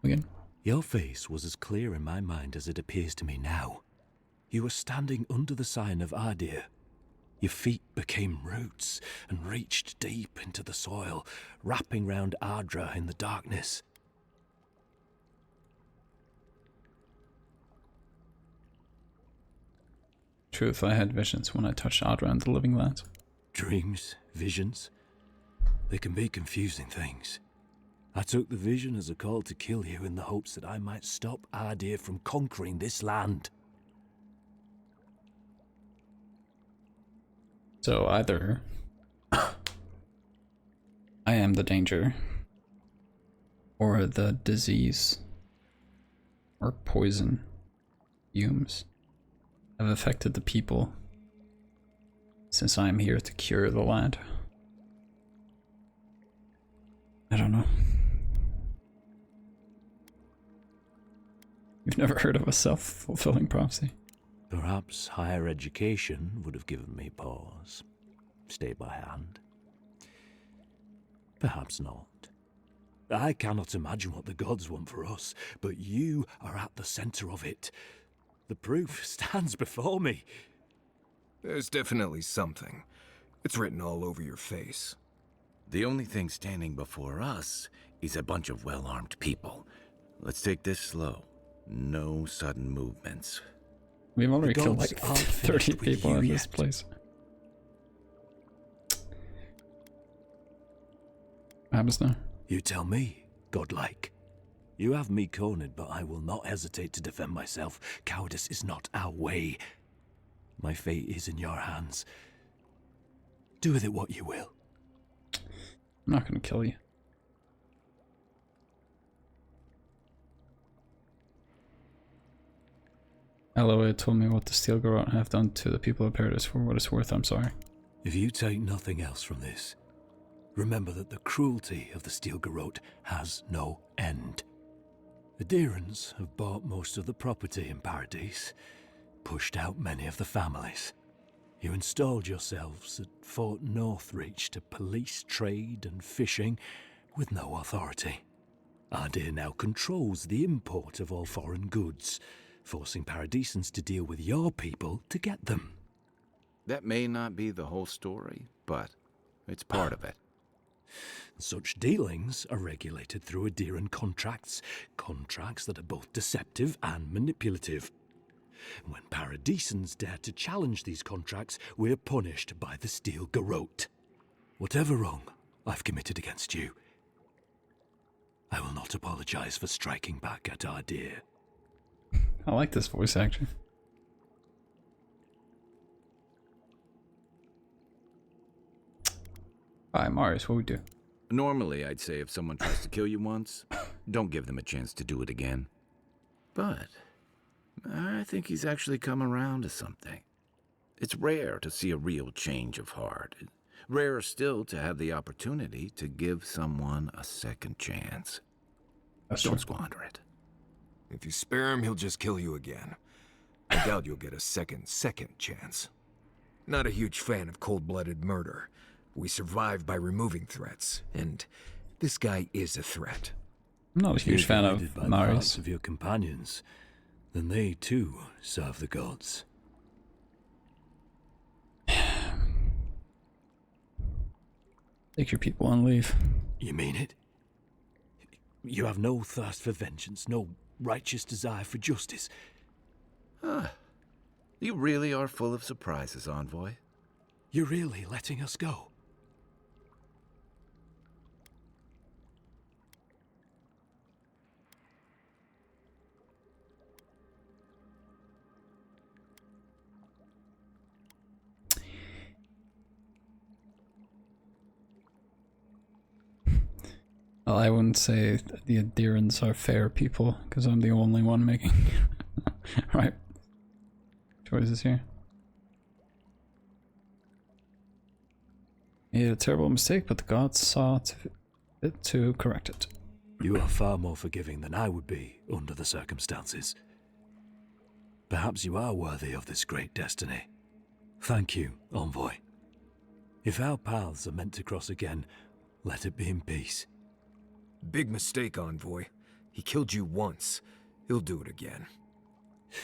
Again? Your face was as clear in my mind as it appears to me now. You were standing under the sign of Adir. Your feet became roots and reached deep into the soil, wrapping round Ardra in the darkness. Truth, I had visions when I touched Ardra and the Living Lands. Dreams, visions, they can be confusing things. I took the vision as a call to kill you in the hopes that I might stop Adir from conquering this land. So either I am the danger, or the disease, or poison fumes have affected the people, since I am here to cure the land. I don't know. You've never heard of a self-fulfilling prophecy? Perhaps higher education would have given me pause. Stay by hand. Perhaps not. I cannot imagine what the gods want for us, but you are at the center of it. The proof stands before me. There's definitely something. It's written all over your face. The only thing standing before us is a bunch of well-armed people. Let's take this slow. No sudden movements. We've already killed like 30 people in this place. What happens now? You tell me, godlike. You have me cornered, but I will not hesitate to defend myself. Cowardice is not our way. My fate is in your hands. Do with it what you will. I'm not gonna kill you. Eloy told me what the Steel Garrote have done to the people of Paradise. For what it's worth, I'm sorry. If you take nothing else from this, remember that the cruelty of the Steel Garrote has no end. The Adirans have bought most of the property in Paradise, pushed out many of the families. You installed yourselves at Fort Northreach to police trade and fishing with no authority. Adir now controls the import of all foreign goods, forcing Paradisans to deal with your people to get them. That may not be the whole story, but it's part of it. Such dealings are regulated through Adiran contracts, contracts that are both deceptive and manipulative. When Paradisans dare to challenge these contracts, we're punished by the Steel Garrote. Whatever wrong I've committed against you, I will not apologize for striking back at Adir. I like this voice actor. Alright, Marius, what we do? Normally, I'd say if someone tries to kill you once, don't give them a chance to do it again. But I think he's actually come around to something. It's rare to see a real change of heart. Rarer still to have the opportunity to give someone a second chance. Don't squander it. If you spare him, he'll just kill you again. I doubt you'll get a second chance. Not a huge fan of cold-blooded murder. We survive by removing threats, and this guy is a threat. I'm not a huge fan of By the Marius. hearts of your companions, then they too serve the gods. Take your people and leave. You mean it? You have no thirst for vengeance, no righteous desire for justice. You really are full of surprises, Envoy. You're really letting us go? Well, I wouldn't say the adherents are fair people, because I'm the only one making right choices here. Made a terrible mistake, but the gods saw fit to correct it. You are far more forgiving than I would be under the circumstances. Perhaps you are worthy of this great destiny. Thank you, Envoy. If our paths are meant to cross again, let it be in peace. Big mistake, Envoy. He killed you once. He'll do it again.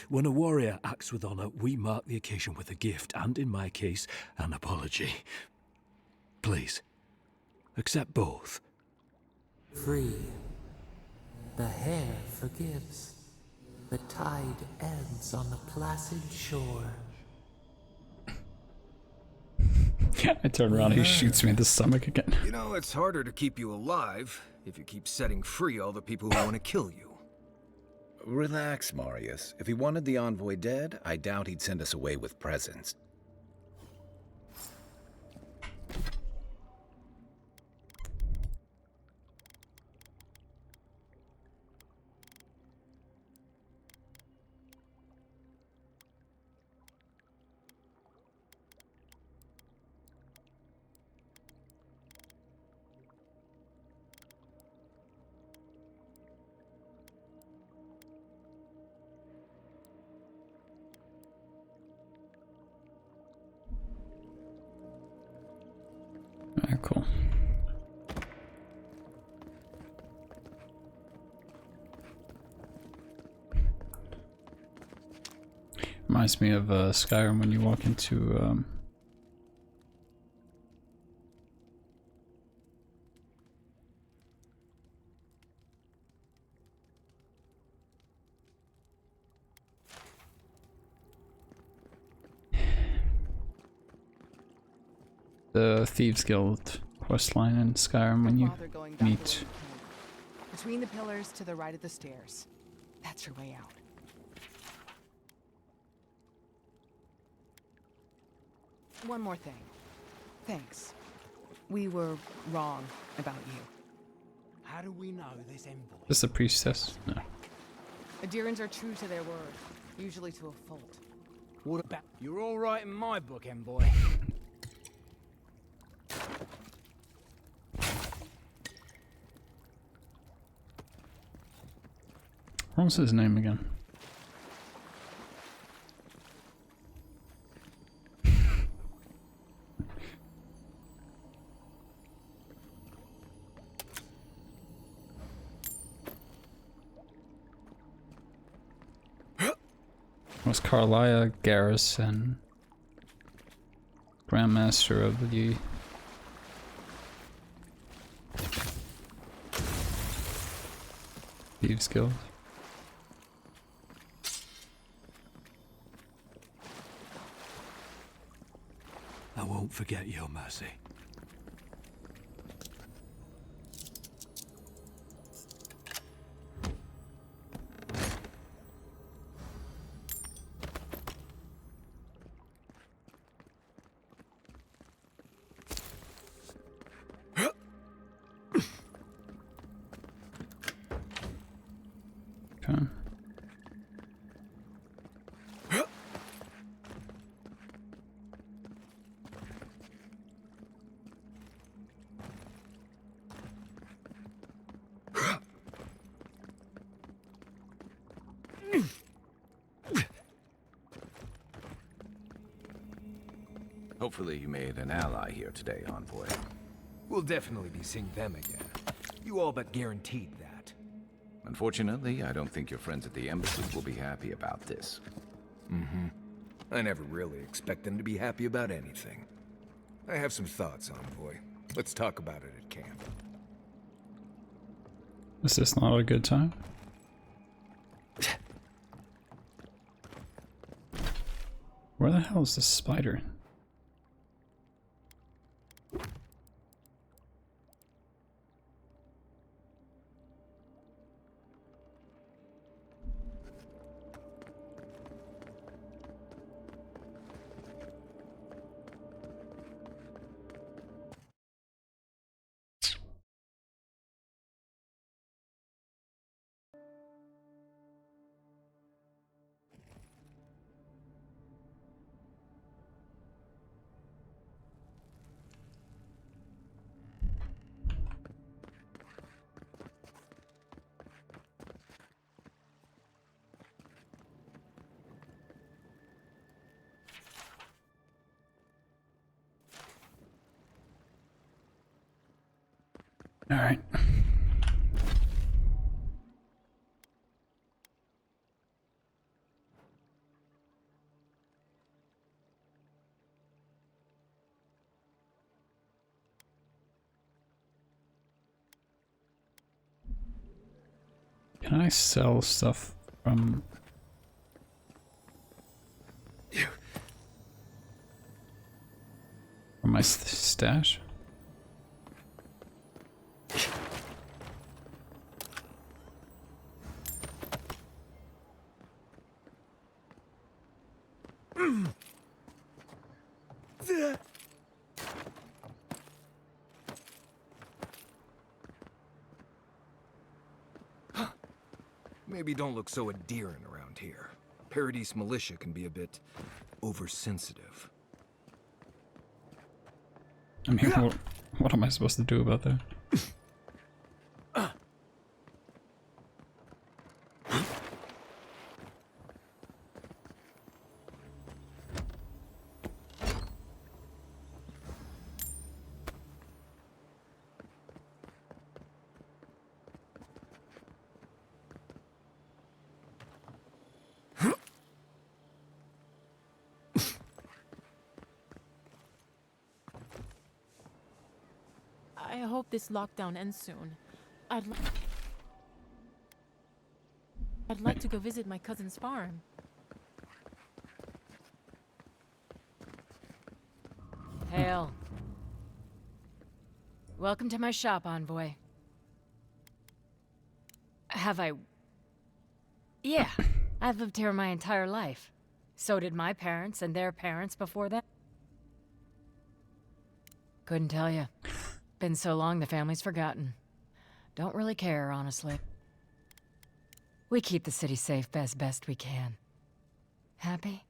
When a warrior acts with honor, we mark the occasion with a gift, and in my case, an apology. Please, accept both. Free. The hair forgives. The tide ends on the placid shore. I turn around, he shoots me in the stomach again. You know, it's harder to keep you alive if you keep setting free all the people who want to kill you. Relax, Marius. If he wanted the Envoy dead, I doubt he'd send us away with presents. Alright, cool. Reminds me of Skyrim when you walk into the Thieves Guild questline in Skyrim when you meet. Between the pillars to the right of the stairs. That's your way out. One more thing. Thanks. We were wrong about you. How do we know this envoy? Just a priestess? No. Adherents are true to their word, usually to a fault. What about... You're all right in my book, envoy. What was his name again? Was Carlia Garrison, Grandmaster of the Thieves Guild. I won't forget your mercy. pen. Hopefully you made an ally here today, Envoy. We'll definitely be seeing them again. You all but guaranteed that. Unfortunately, I don't think your friends at the embassy will be happy about this. Mm-hmm. I never really expect them to be happy about anything. I have some thoughts, Envoy. Let's talk about it at camp. Is this not a good time? Where the hell is this spider? All right. Can I sell stuff from my stash? Maybe don't look so endearing around here. Paradise militia can be a bit oversensitive. I mean, what am I supposed to do about that? I hope this lockdown ends soon. I'd like to go visit my cousin's farm. Hail. Welcome to my shop, Envoy. Have I... Yeah, I've lived here my entire life. So did my parents and their parents before that. Couldn't tell you. Been so long the family's forgotten. Don't really care, honestly. We keep the city safe as best we can. Happy?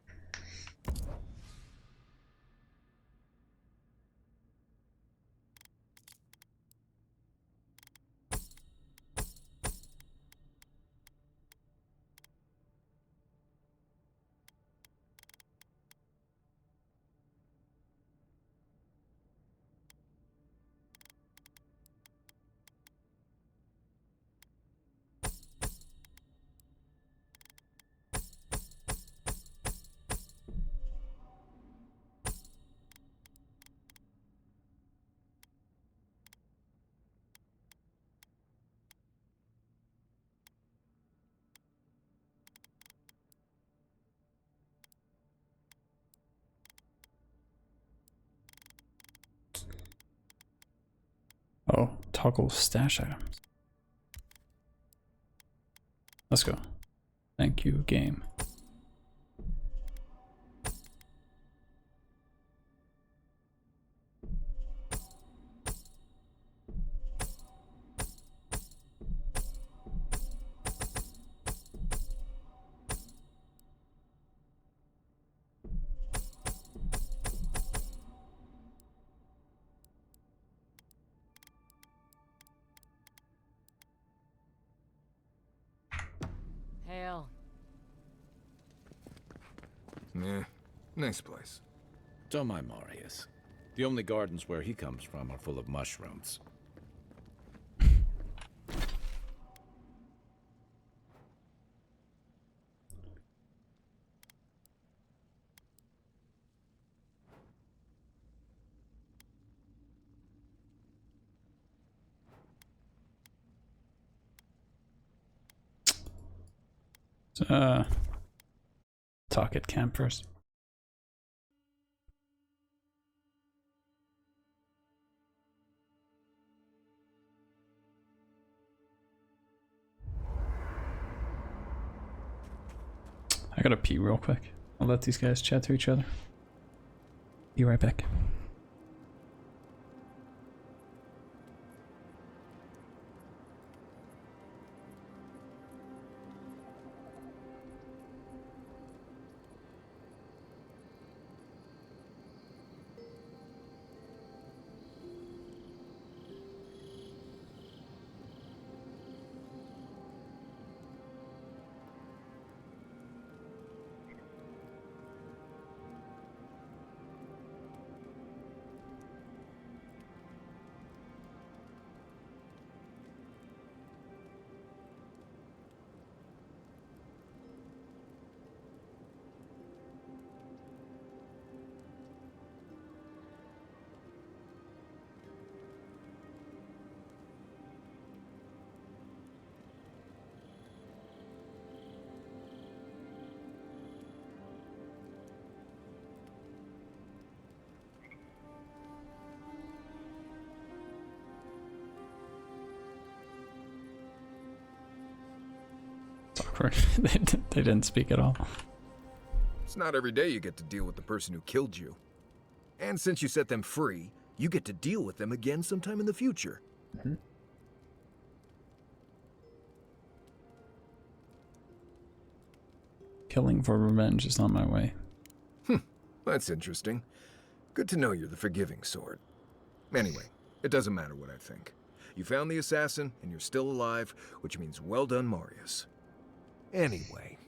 Oh, toggle stash items. Let's go. Thank you, game. Eh, nice place. Don't mind Marius. The only gardens where he comes from are full of mushrooms. Talk at camp first. I gotta pee real quick. I'll let these guys chat to each other. Be right back. It's awkward. They didn't speak at all. It's not every day you get to deal with the person who killed you. And since you set them free, you get to deal with them again sometime in the future. Mm-hmm. Killing for revenge is not my way. That's interesting. Good to know you're the forgiving sort. Anyway, it doesn't matter what I think. You found the assassin, and you're still alive, which means well done, Marius. Anyway.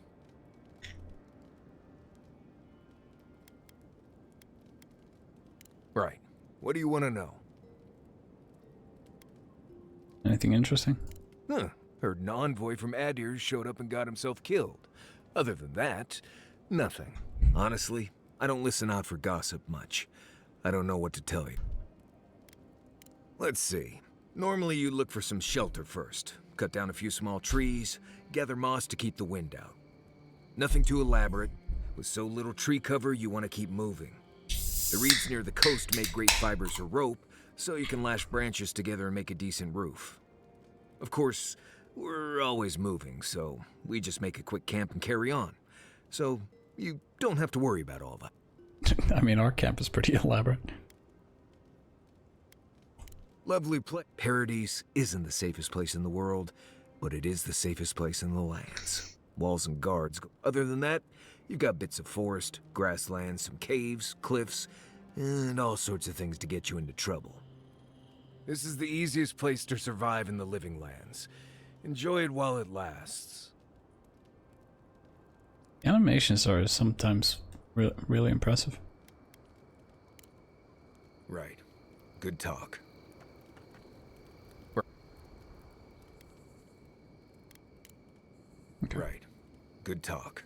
Right. What do you want to know? Anything interesting? Heard an envoy from Adir showed up and got himself killed. Other than that, nothing. Honestly, I don't listen out for gossip much. I don't know what to tell you. Let's see. Normally you look for some shelter first. Cut down a few small trees, gather moss to keep the wind out. Nothing too elaborate. With so little tree cover, you want to keep moving. The reeds near the coast make great fibers for rope, so you can lash branches together and make a decent roof. Of course, we're always moving, so we just make a quick camp and carry on. So you don't have to worry about all that. I mean, our camp is pretty elaborate. Lovely place. Paradise isn't the safest place in the world, but it is the safest place in the lands. Walls and guards. Other than that, you've got bits of forest, grasslands, some caves, cliffs, and all sorts of things to get you into trouble. This is the easiest place to survive in the living lands. Enjoy it while it lasts. Animations are sometimes really impressive. Right. Good talk. Okay. Right. Good talk.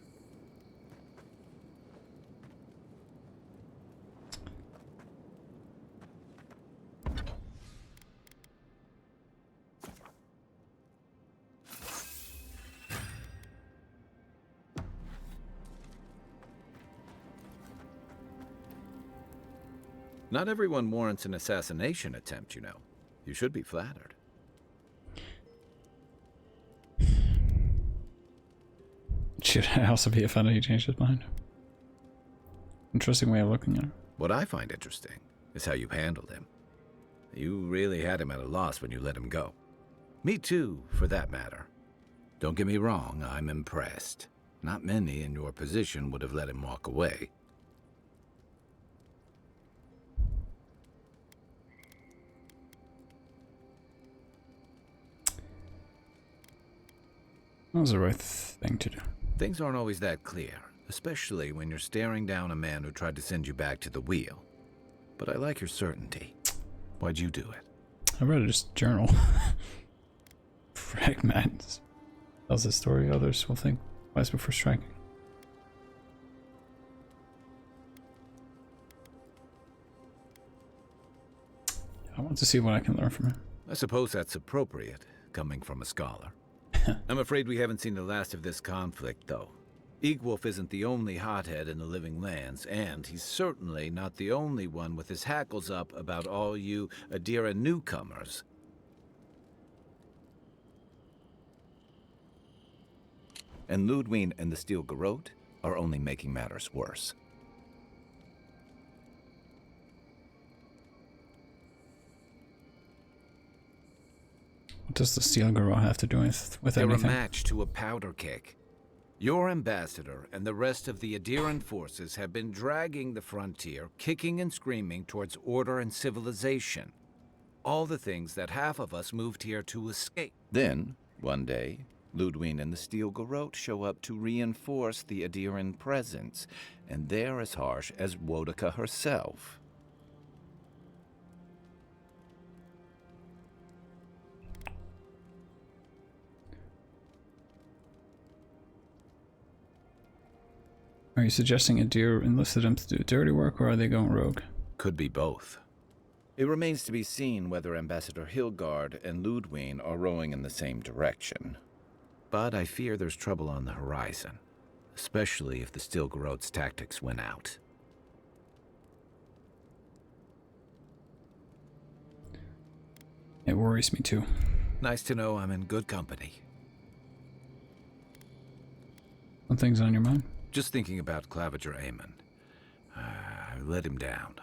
Not everyone warrants an assassination attempt, you know. You should be flattered. Should I also be offended he changed his mind? Interesting way of looking at it. What I find interesting is how you handled him. You really had him at a loss when you let him go. Me too, for that matter. Don't get me wrong, I'm impressed. Not many in your position would have let him walk away. That was the right thing to do. Things aren't always that clear. especially when you're staring down a man who tried to send you back to the wheel. But I like your certainty. Why'd you do it? I read it just journal. Fragments. Tells the story others will think twice before striking. I want to see what I can learn from him. I suppose that's appropriate, coming from a scholar. I'm afraid we haven't seen the last of this conflict, though. Eagwolf isn't the only hothead in the Living Lands, and he's certainly not the only one with his hackles up about all you Adira newcomers. And Ludwig and the Steel Garrote are only making matters worse. What does the Steel Garrote have to do with They're anything? a match to a powder keg. Your ambassador and the rest of the Adiran forces have been dragging the frontier, kicking and screaming towards order and civilization. All the things that half of us moved here to escape. Then, one day, Ludwig and the Steel Garrote show up to reinforce the Adiran presence, and they're as harsh as Wodaka herself. Are you suggesting Adir enlisted them to do dirty work, or are they going rogue? Could be both. It remains to be seen whether Ambassador Hilgard and Ludwig are rowing in the same direction. But I fear there's trouble on the horizon, especially if the Steel Garrote's tactics win out. It worries me too. Nice to know I'm in good company. What things on your mind? Just thinking about Claviger Amon. I let him down.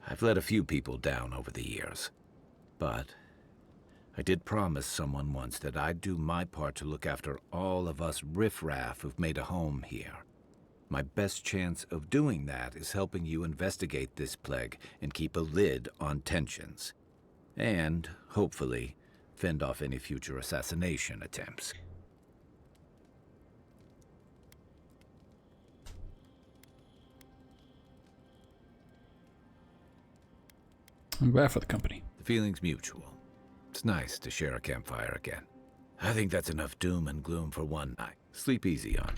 I've let a few people down over the years. But I did promise someone once that I'd do my part to look after all of us riffraff who've made a home here. My best chance of doing that is helping you investigate this plague and keep a lid on tensions. And, hopefully, fend off any future assassination attempts. I'm glad for the company. The feeling's mutual. It's nice to share a campfire again. I think that's enough doom and gloom for one night. Sleep easy on.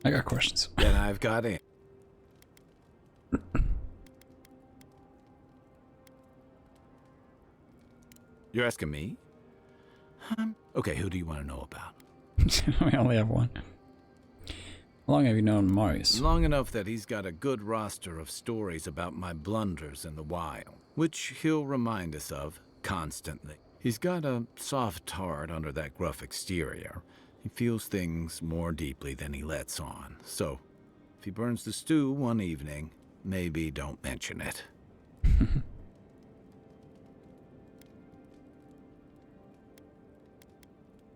I got questions. Then I've got it. You're asking me? Okay, who do you want to know about? I only have one. How long have you known Marius? Long enough that he's got a good roster of stories about my blunders in the wild, which he'll remind us of constantly. He's got a soft heart under that gruff exterior. He feels things more deeply than he lets on. So, if he burns the stew one evening, maybe don't mention it.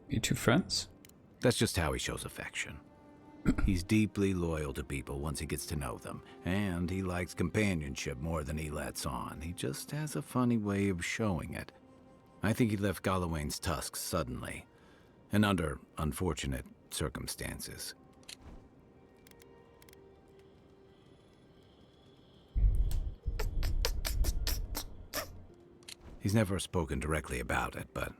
You two friends? That's just how he shows affection. He's deeply loyal to people once he gets to know them, and he likes companionship more than he lets on. He just has a funny way of showing it. I think he left Galawain's tusks suddenly, and under unfortunate circumstances. He's never spoken directly about it, but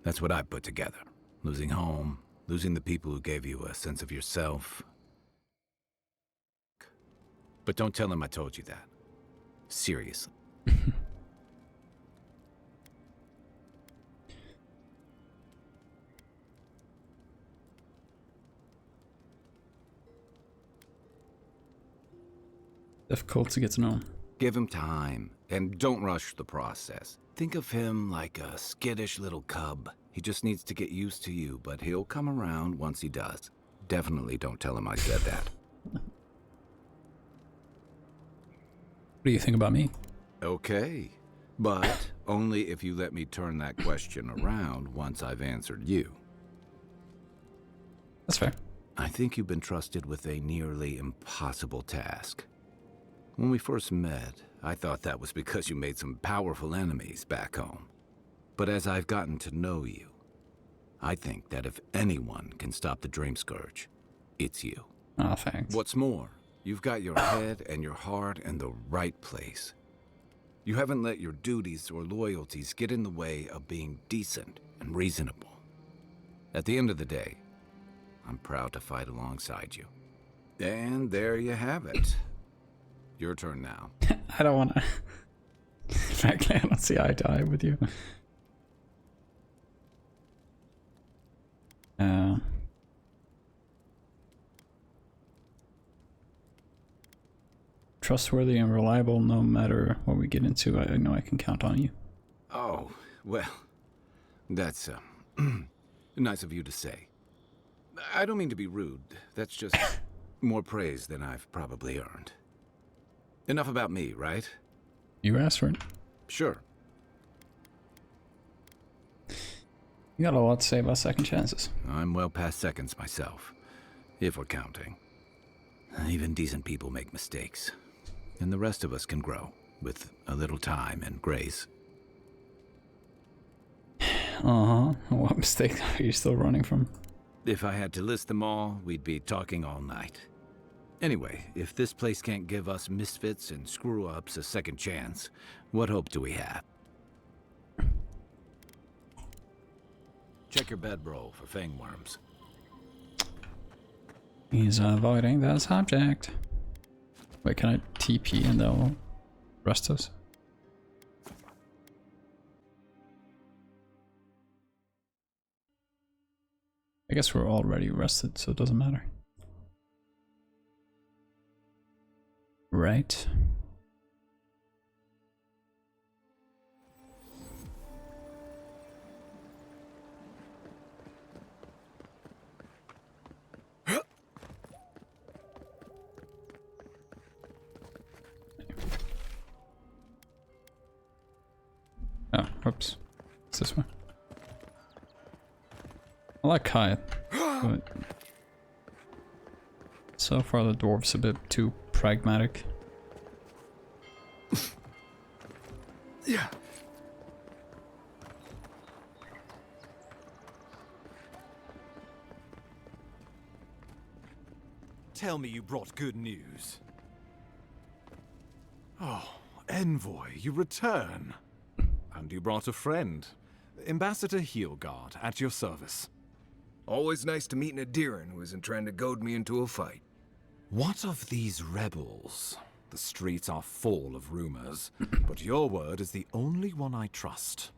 that's what I put together. Losing home, losing the people who gave you a sense of yourself. But don't tell him I told you that. Seriously. Difficult to get to know him. Give him time, and don't rush the process. Think of him like a skittish little cub. He just needs to get used to you, but he'll come around once he does. Definitely don't tell him I said that. What do you think about me? Okay, but only if you let me turn that question around once I've answered you. That's fair. I think you've been trusted with a nearly impossible task. When we first met, I thought that was because you made some powerful enemies back home. But as I've gotten to know you, I think that if anyone can stop the Dream Scourge, it's you. Oh, thanks. What's more, you've got your head and your heart in the right place. You haven't let your duties or loyalties get in the way of being decent and reasonable. At the end of the day, I'm proud to fight alongside you. And there you have it. Your turn now. I don't want to... Frankly, I don't see eye to eye with you. Trustworthy and reliable no matter what we get into. I know I can count on you. Oh, well, that's nice of you to say. I don't mean to be rude. That's just more praise than I've probably earned. Enough about me, right? You asked for it. Sure. You got a lot to say about second chances. I'm well past seconds myself, if we're counting. Even decent people make mistakes, and the rest of us can grow with a little time and grace. Uh-huh. What mistake are you still running from? If I had to list them all, we'd be talking all night. Anyway, if this place can't give us misfits and screw-ups a second chance, what hope do we have? Check your bedroll for fangworms. He's avoiding that subject. Wait, can I TP and they'll rest us? I guess we're already rested, so it doesn't matter. Right. Oh, whoops. It's this one. I like Kai, but so far the dwarf's a bit too pragmatic. Yeah. Tell me you brought good news. Oh, Envoy, you return. And you brought a friend. Ambassador Heelguard, at your service. Always nice to meet an Adiran who isn't trying to goad me into a fight. What of these rebels? The streets are full of rumors, but your word is the only one I trust.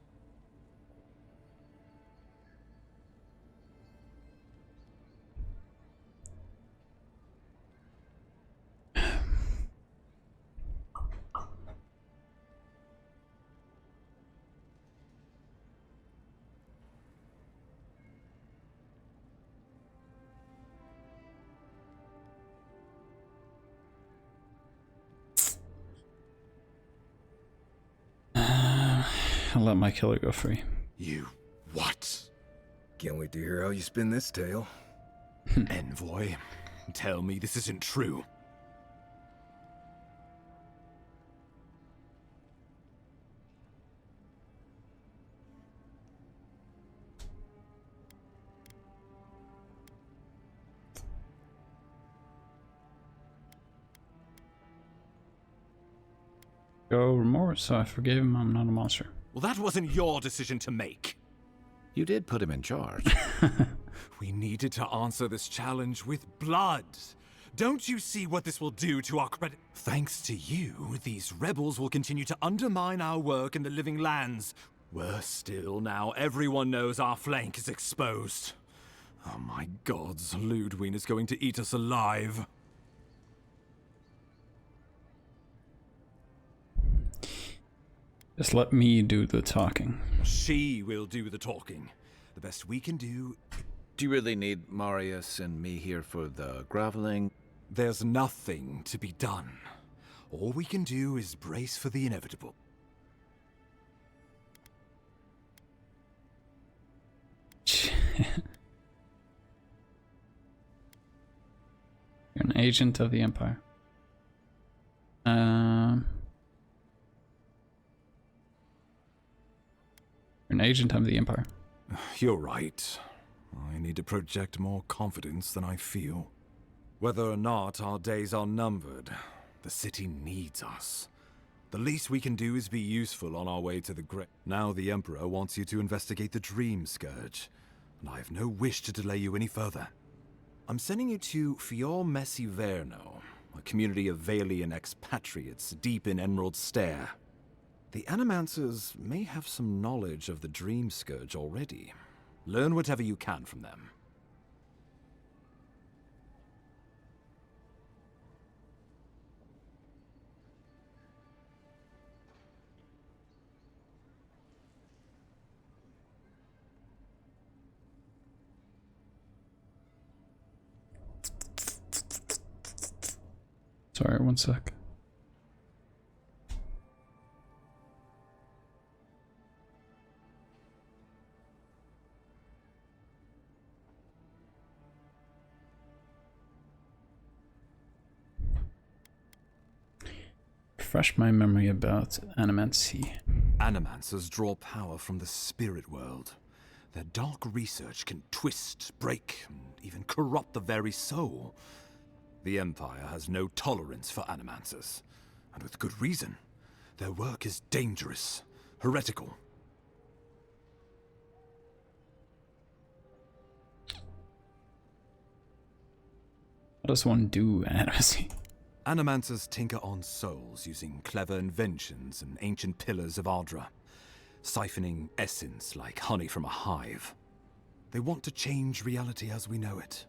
I'll let my killer go free. You what? Can't wait to hear how you spin this tale. Envoy, tell me this isn't true. Go remorse, so I forgave him, I'm not a monster. Well, that wasn't your decision to make. You did put him in charge. We needed to answer this challenge with blood. Don't you see what this will do to our credit? Thanks to you, these rebels will continue to undermine our work in the Living Lands. Worse still, now everyone knows our flank is exposed. Oh my gods, Ludwig is going to eat us alive. Just let me do the talking. She will do the talking. The best we can do... Do you really need Marius and me here for the groveling? There's nothing to be done. All we can do is brace for the inevitable. You're an agent of the Empire. You're an agent of the Empire. You're right. I need to project more confidence than I feel. Whether or not our days are numbered, the city needs us. The least we can do is be useful on our way to the grave. Now the Emperor wants you to investigate the Dream Scourge, and I have no wish to delay you any further. I'm sending you to Fior Messi Verno, a community of Valian expatriates deep in Emerald Stair. The Animancers may have some knowledge of the Dream Scourge already. Learn whatever you can from them. Sorry, one sec. Refresh my memory about Animancy. Animancers draw power from the spirit world. Their dark research can twist, break, and even corrupt the very soul. The Empire has no tolerance for Animancers, and with good reason. Their work is dangerous, heretical. What does one do, Animacy? Animancers tinker on souls using clever inventions and ancient pillars of Ardra, siphoning essence like honey from a hive. They want to change reality as we know it,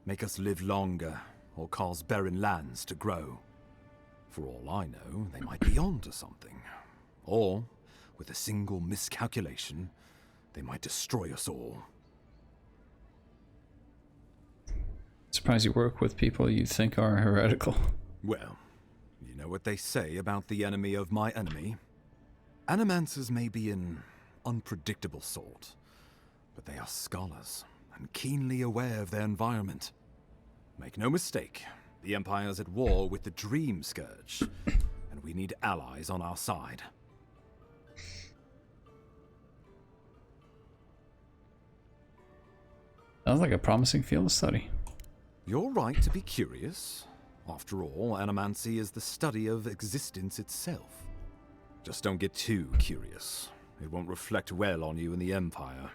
make us live longer, or cause barren lands to grow. For all I know, they might be onto something. Or, with a single miscalculation, they might destroy us all. Surprised you work with people you think are heretical. Well, you know what they say about the enemy of my enemy? Animancers may be an unpredictable sort, but they are scholars and keenly aware of their environment. Make no mistake, the Empire's at war with the Dream Scourge, and we need allies on our side. Sounds like a promising field of study. You're right to be curious. After all, Animancy is the study of existence itself. Just don't get too curious. It won't reflect well on you in the Empire.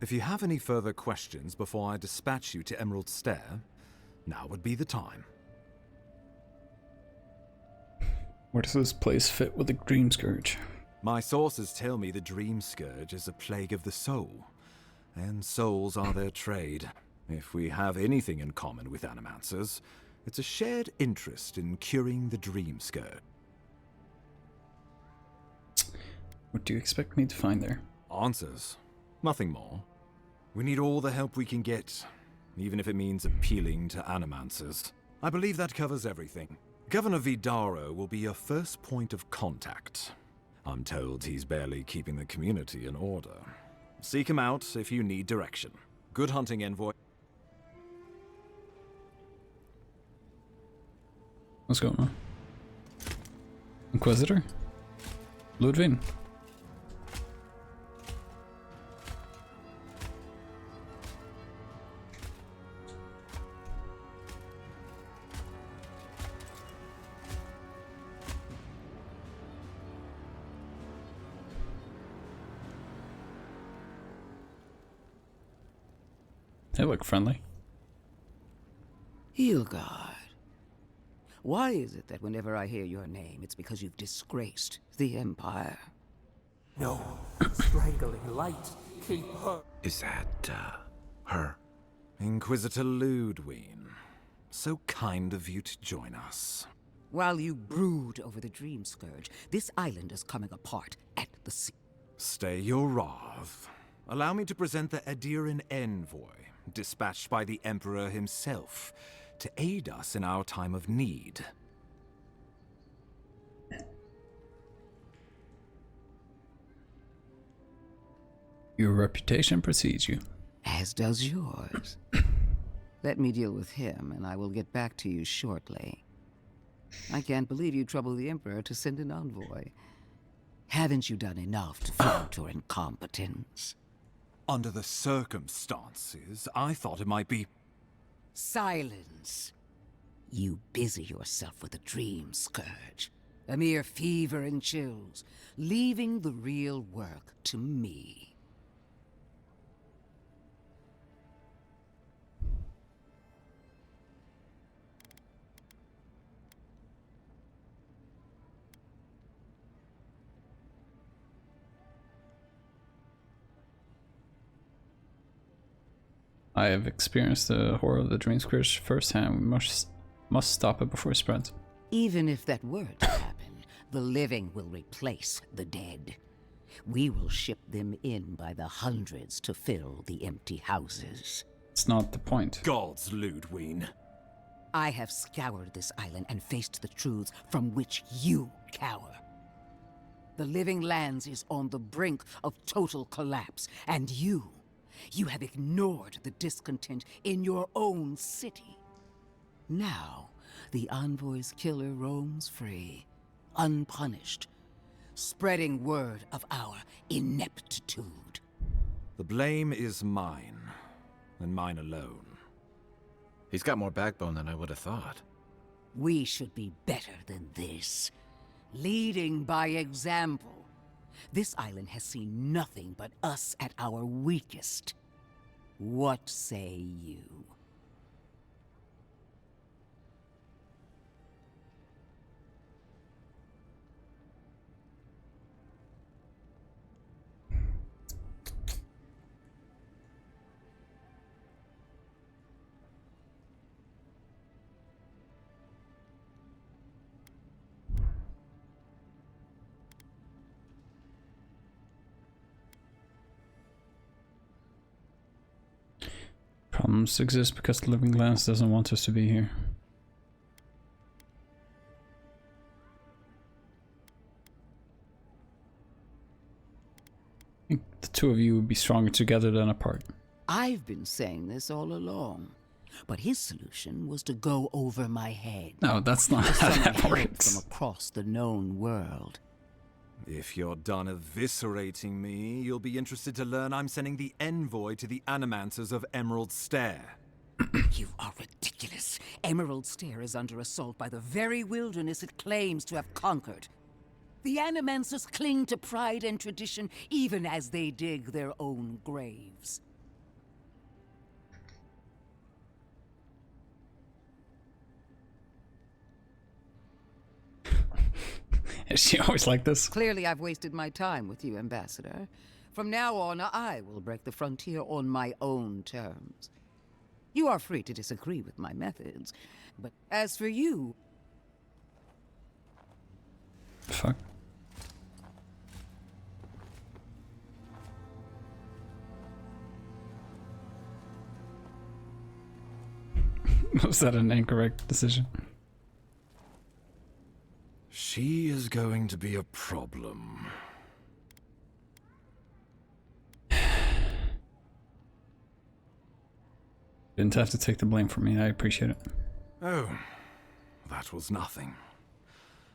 If you have any further questions before I dispatch you to Emerald Stair, now would be the time. Where does this place fit with the Dream Scourge? My sources tell me the Dream Scourge is a plague of the soul, and souls are their trade. If we have anything in common with Animancers, it's a shared interest in curing the Dream Scourge. What do you expect me to find there? Answers. Nothing more. We need all the help we can get, even if it means appealing to Animancers. I believe that covers everything. Governor Vidaro will be your first point of contact. I'm told he's barely keeping the community in order. Seek him out if you need direction. Good hunting, Envoy. What's going on? Inquisitor? Ludwig? They look friendly. Hilgard. Why is it that whenever I hear your name, it's because you've disgraced the Empire? No, strangling light. Keep her. Is that, her? Inquisitor Ludwig. So kind of you to join us. While you brood over the Dream Scourge, this island is coming apart at the sea. Stay your wrath. Allow me to present the Adiran Envoy, dispatched by the Emperor himself, to aid us in our time of need. Your reputation precedes you. As does yours. Let me deal with him, and I will get back to you shortly. I can't believe you troubled the Emperor to send an envoy. Haven't you done enough to flaunt your incompetence? Under the circumstances, I thought it might be... Silence. You busy yourself with a dream, Scourge. A mere fever and chills, leaving the real work to me. I have experienced the horror of the dream scourge firsthand. We must stop it before it spreads. Even if that were to happen, the living will replace the dead. We will ship them in by the hundreds to fill the empty houses. It's not the point. Gods, Ludwig. I have scoured this island and faced the truths from which you cower. The Living Lands is on the brink of total collapse, and you have ignored the discontent in your own city. Now, the Envoy's killer roams free, unpunished, spreading word of our ineptitude. The blame is mine, and mine alone. He's got more backbone than I would have thought. We should be better than this. Leading by example. This island has seen nothing but us at our weakest. What say you? Problems exist because the Living Lands doesn't want us to be here. I think the two of you would be stronger together than apart. I've been saying this all along, but his solution was to go over my head. No, that's not how that works. From across the known world. If you're done eviscerating me, you'll be interested to learn I'm sending the envoy to the Animancers of Emerald Stair. You are ridiculous. Emerald Stair is under assault by the very wilderness it claims to have conquered. The Animancers cling to pride and tradition even as they dig their own graves. Is she always like this? Clearly I've wasted my time with you, Ambassador. From now on, I will break the frontier on my own terms. You are free to disagree with my methods, but as for you... Fuck. Was that an incorrect decision? She is going to be a problem. Didn't have to take the blame for me. I appreciate it. Oh, that was nothing.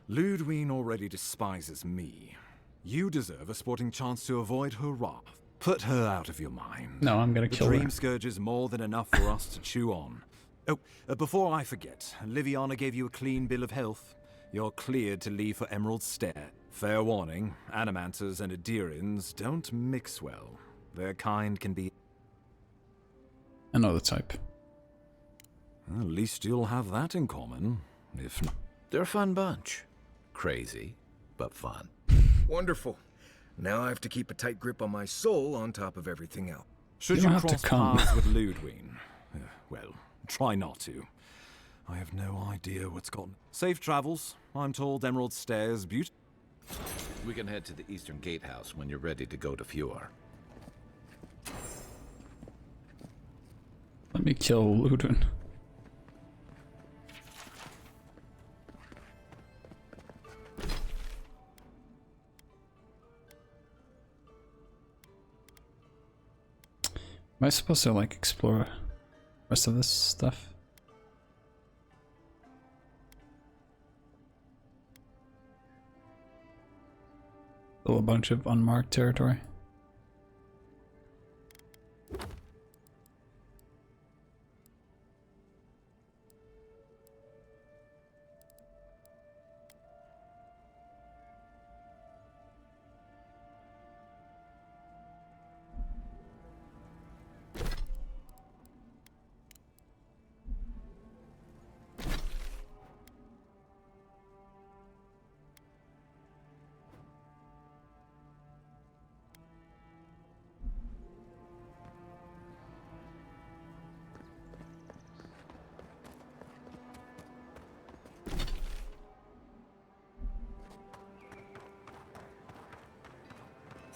Ludwig already despises me. You deserve a sporting chance to avoid her wrath. Put her out of your mind. No, I'm gonna kill her. The Dream Scourge is more than enough for us to chew on. Oh, before I forget, Liviana gave you a clean bill of health. You're cleared to leave for Emerald Stair. Fair warning, Animancers and Adirians don't mix well. Their kind can be... Another type. At least you'll have that in common, if not... They're a fun bunch. Crazy, but fun. Wonderful. Now I have to keep a tight grip on my soul on top of everything else. Should you cross paths with Ludwig? Well, try not to. I have no idea what's gotten. Safe travels. I'm told Emerald Stair's beautiful. We can head to the Eastern Gatehouse when you're ready to go to Fjord. Let me kill Ludwig. Am I supposed to like explore the rest of this stuff? Still a bunch of unmarked territory.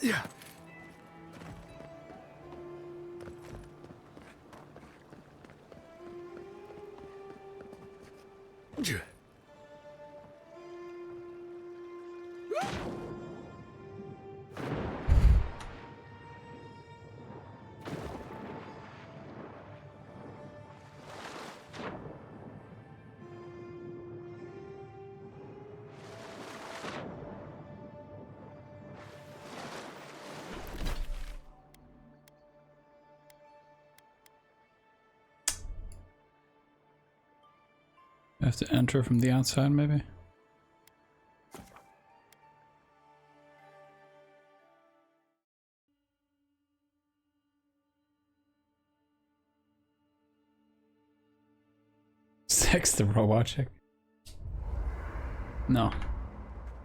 Yeah. I have to enter from the outside, maybe? Sex the robot chick? No.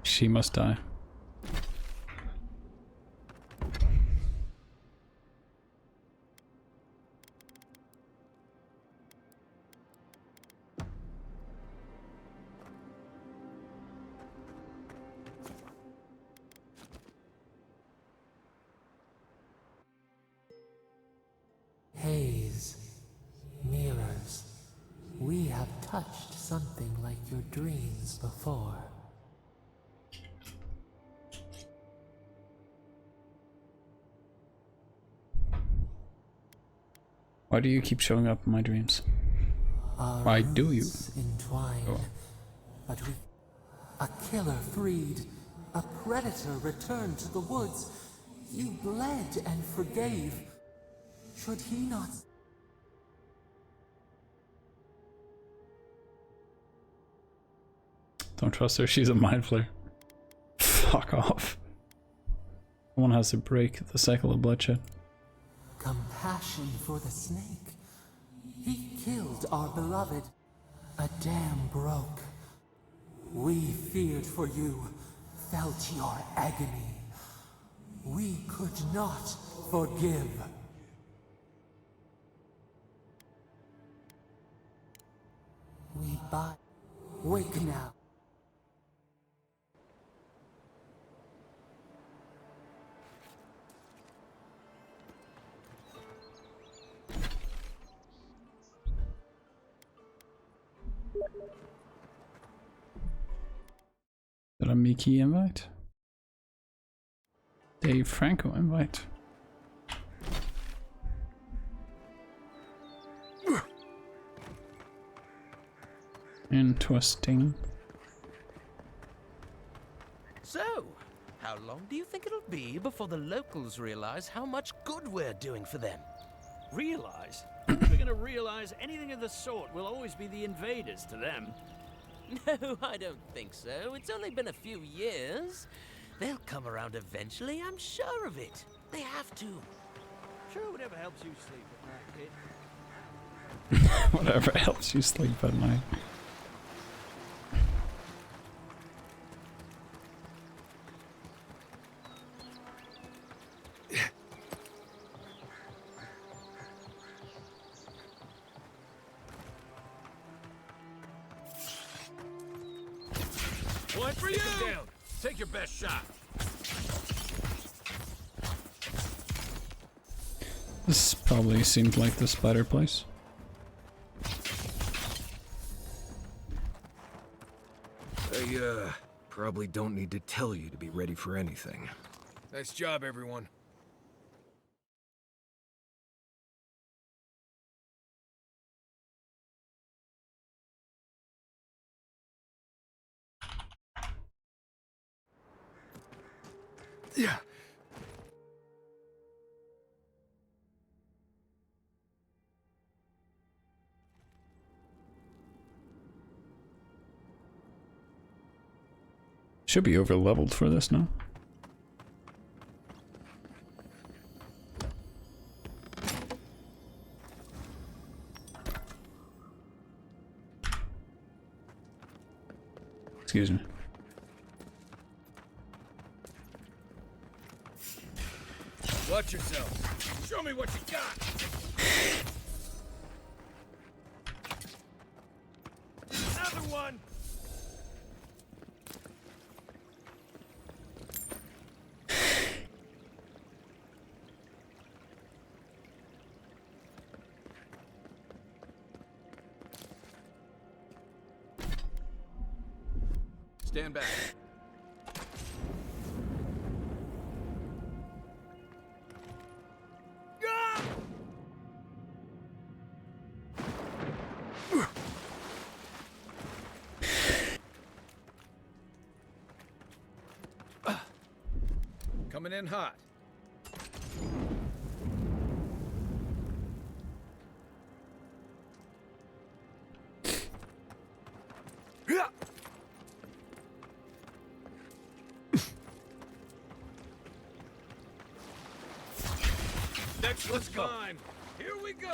She must die. Haze, mirrors, we have touched something like your dreams before. Why do you keep showing up in my dreams? Why do you? Entwined, Oh. but we... A killer freed, a predator returned to the woods. You bled and forgave. Should he not... Don't trust her, she's a mind flayer. Fuck off. Someone has to break the cycle of bloodshed. Compassion for the snake. He killed our beloved. A dam broke. We feared for you, felt your agony. We could not forgive. We buy. Wake now. Did a Mickey invite? Dave Franco invite. Interesting. So, how long do you think it'll be before the locals realize how much good we're doing for them? Realize? If we're gonna realize anything of the sort, we'll always be the invaders to them. No, I don't think so. It's only been a few years. They'll come around eventually, I'm sure of it. They have to. Sure, whatever helps you sleep at night, kid. Whatever helps you sleep at night. One for you! Down. Take your best shot. This probably seemed like the spider place. I, probably don't need to tell you to be ready for anything. Nice job, everyone. Yeah. Should be over leveled for this now. Excuse me. Watch yourself. Show me what you got. Another one. Stand back. Coming in hot. Next one's mine. Here we go.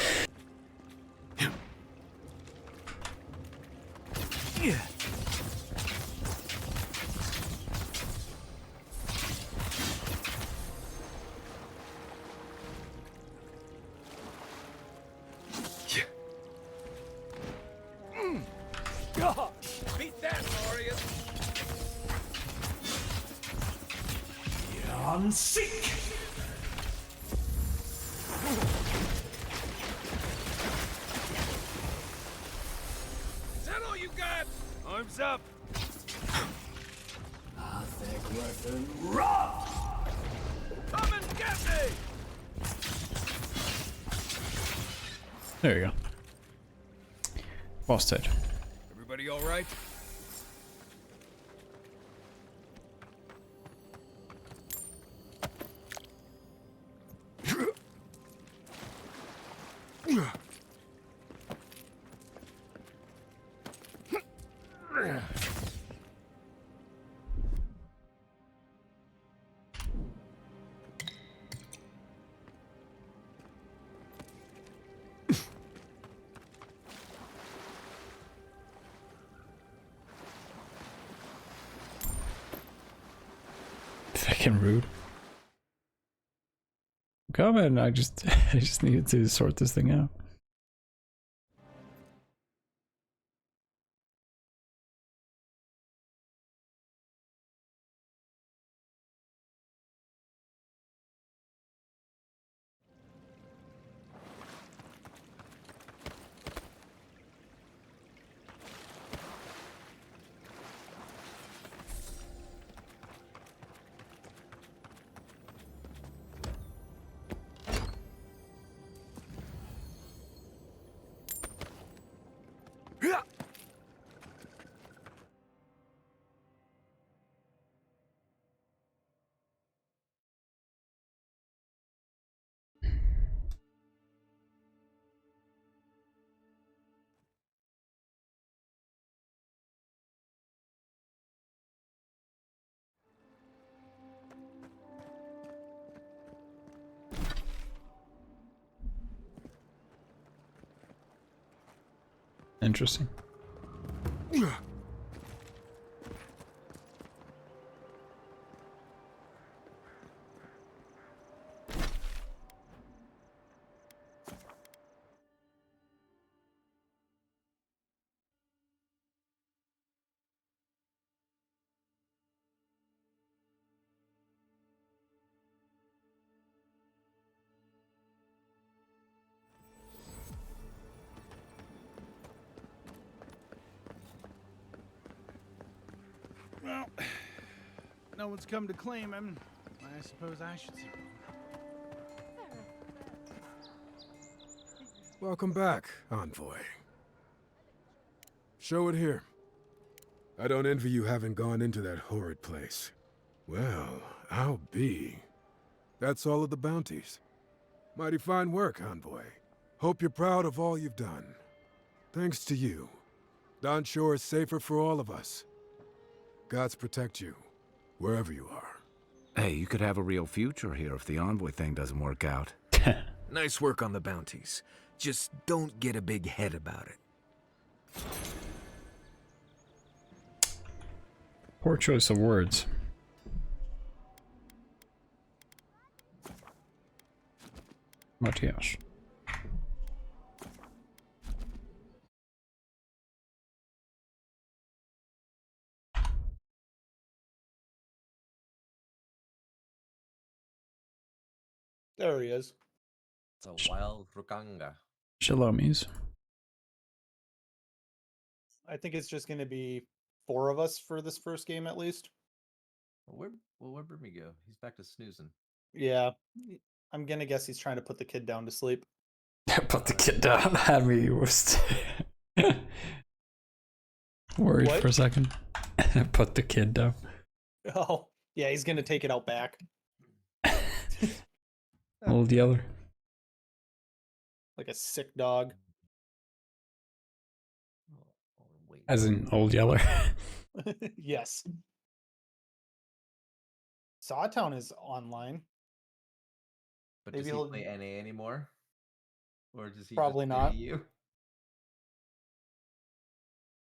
Beat that, Warriors. On seek. Is that all you got? Arms up. I think we're robbed. Come and get me. There you go. Boss dead. Everybody all right? Fucking rude. Come in, I just I just needed to sort this thing out. Interesting. Well, no one's come to claim him. I suppose I should say. Welcome back, Envoy. Show it here. I don't envy you having gone into that horrid place. Well, I'll be. That's all of the bounties. Mighty fine work, Envoy. Hope you're proud of all you've done. Thanks to you, Don Shore is safer for all of us. Gods protect you, wherever you are. Hey, you could have a real future here if the Envoy thing doesn't work out. Nice work on the bounties. Just don't get a big head about it. Poor choice of words. Matthias. There he is. It's a wild Rukanga. Shalomies. I think it's just going to be 4 of us for this first game at least. Where'd Brimmy go? He's back to snoozing. Yeah, I'm gonna guess he's trying to put the kid down to sleep. Put the kid down. Had me worst. Worried What? for a second. Put the kid down. Oh, yeah, he's gonna take it out back. Old Yeller. Like a sick dog. As in Old Yeller. Yes. Sawtown is online. But Maybe does he he'll- play NA anymore? Or does he Probably just not. pity you?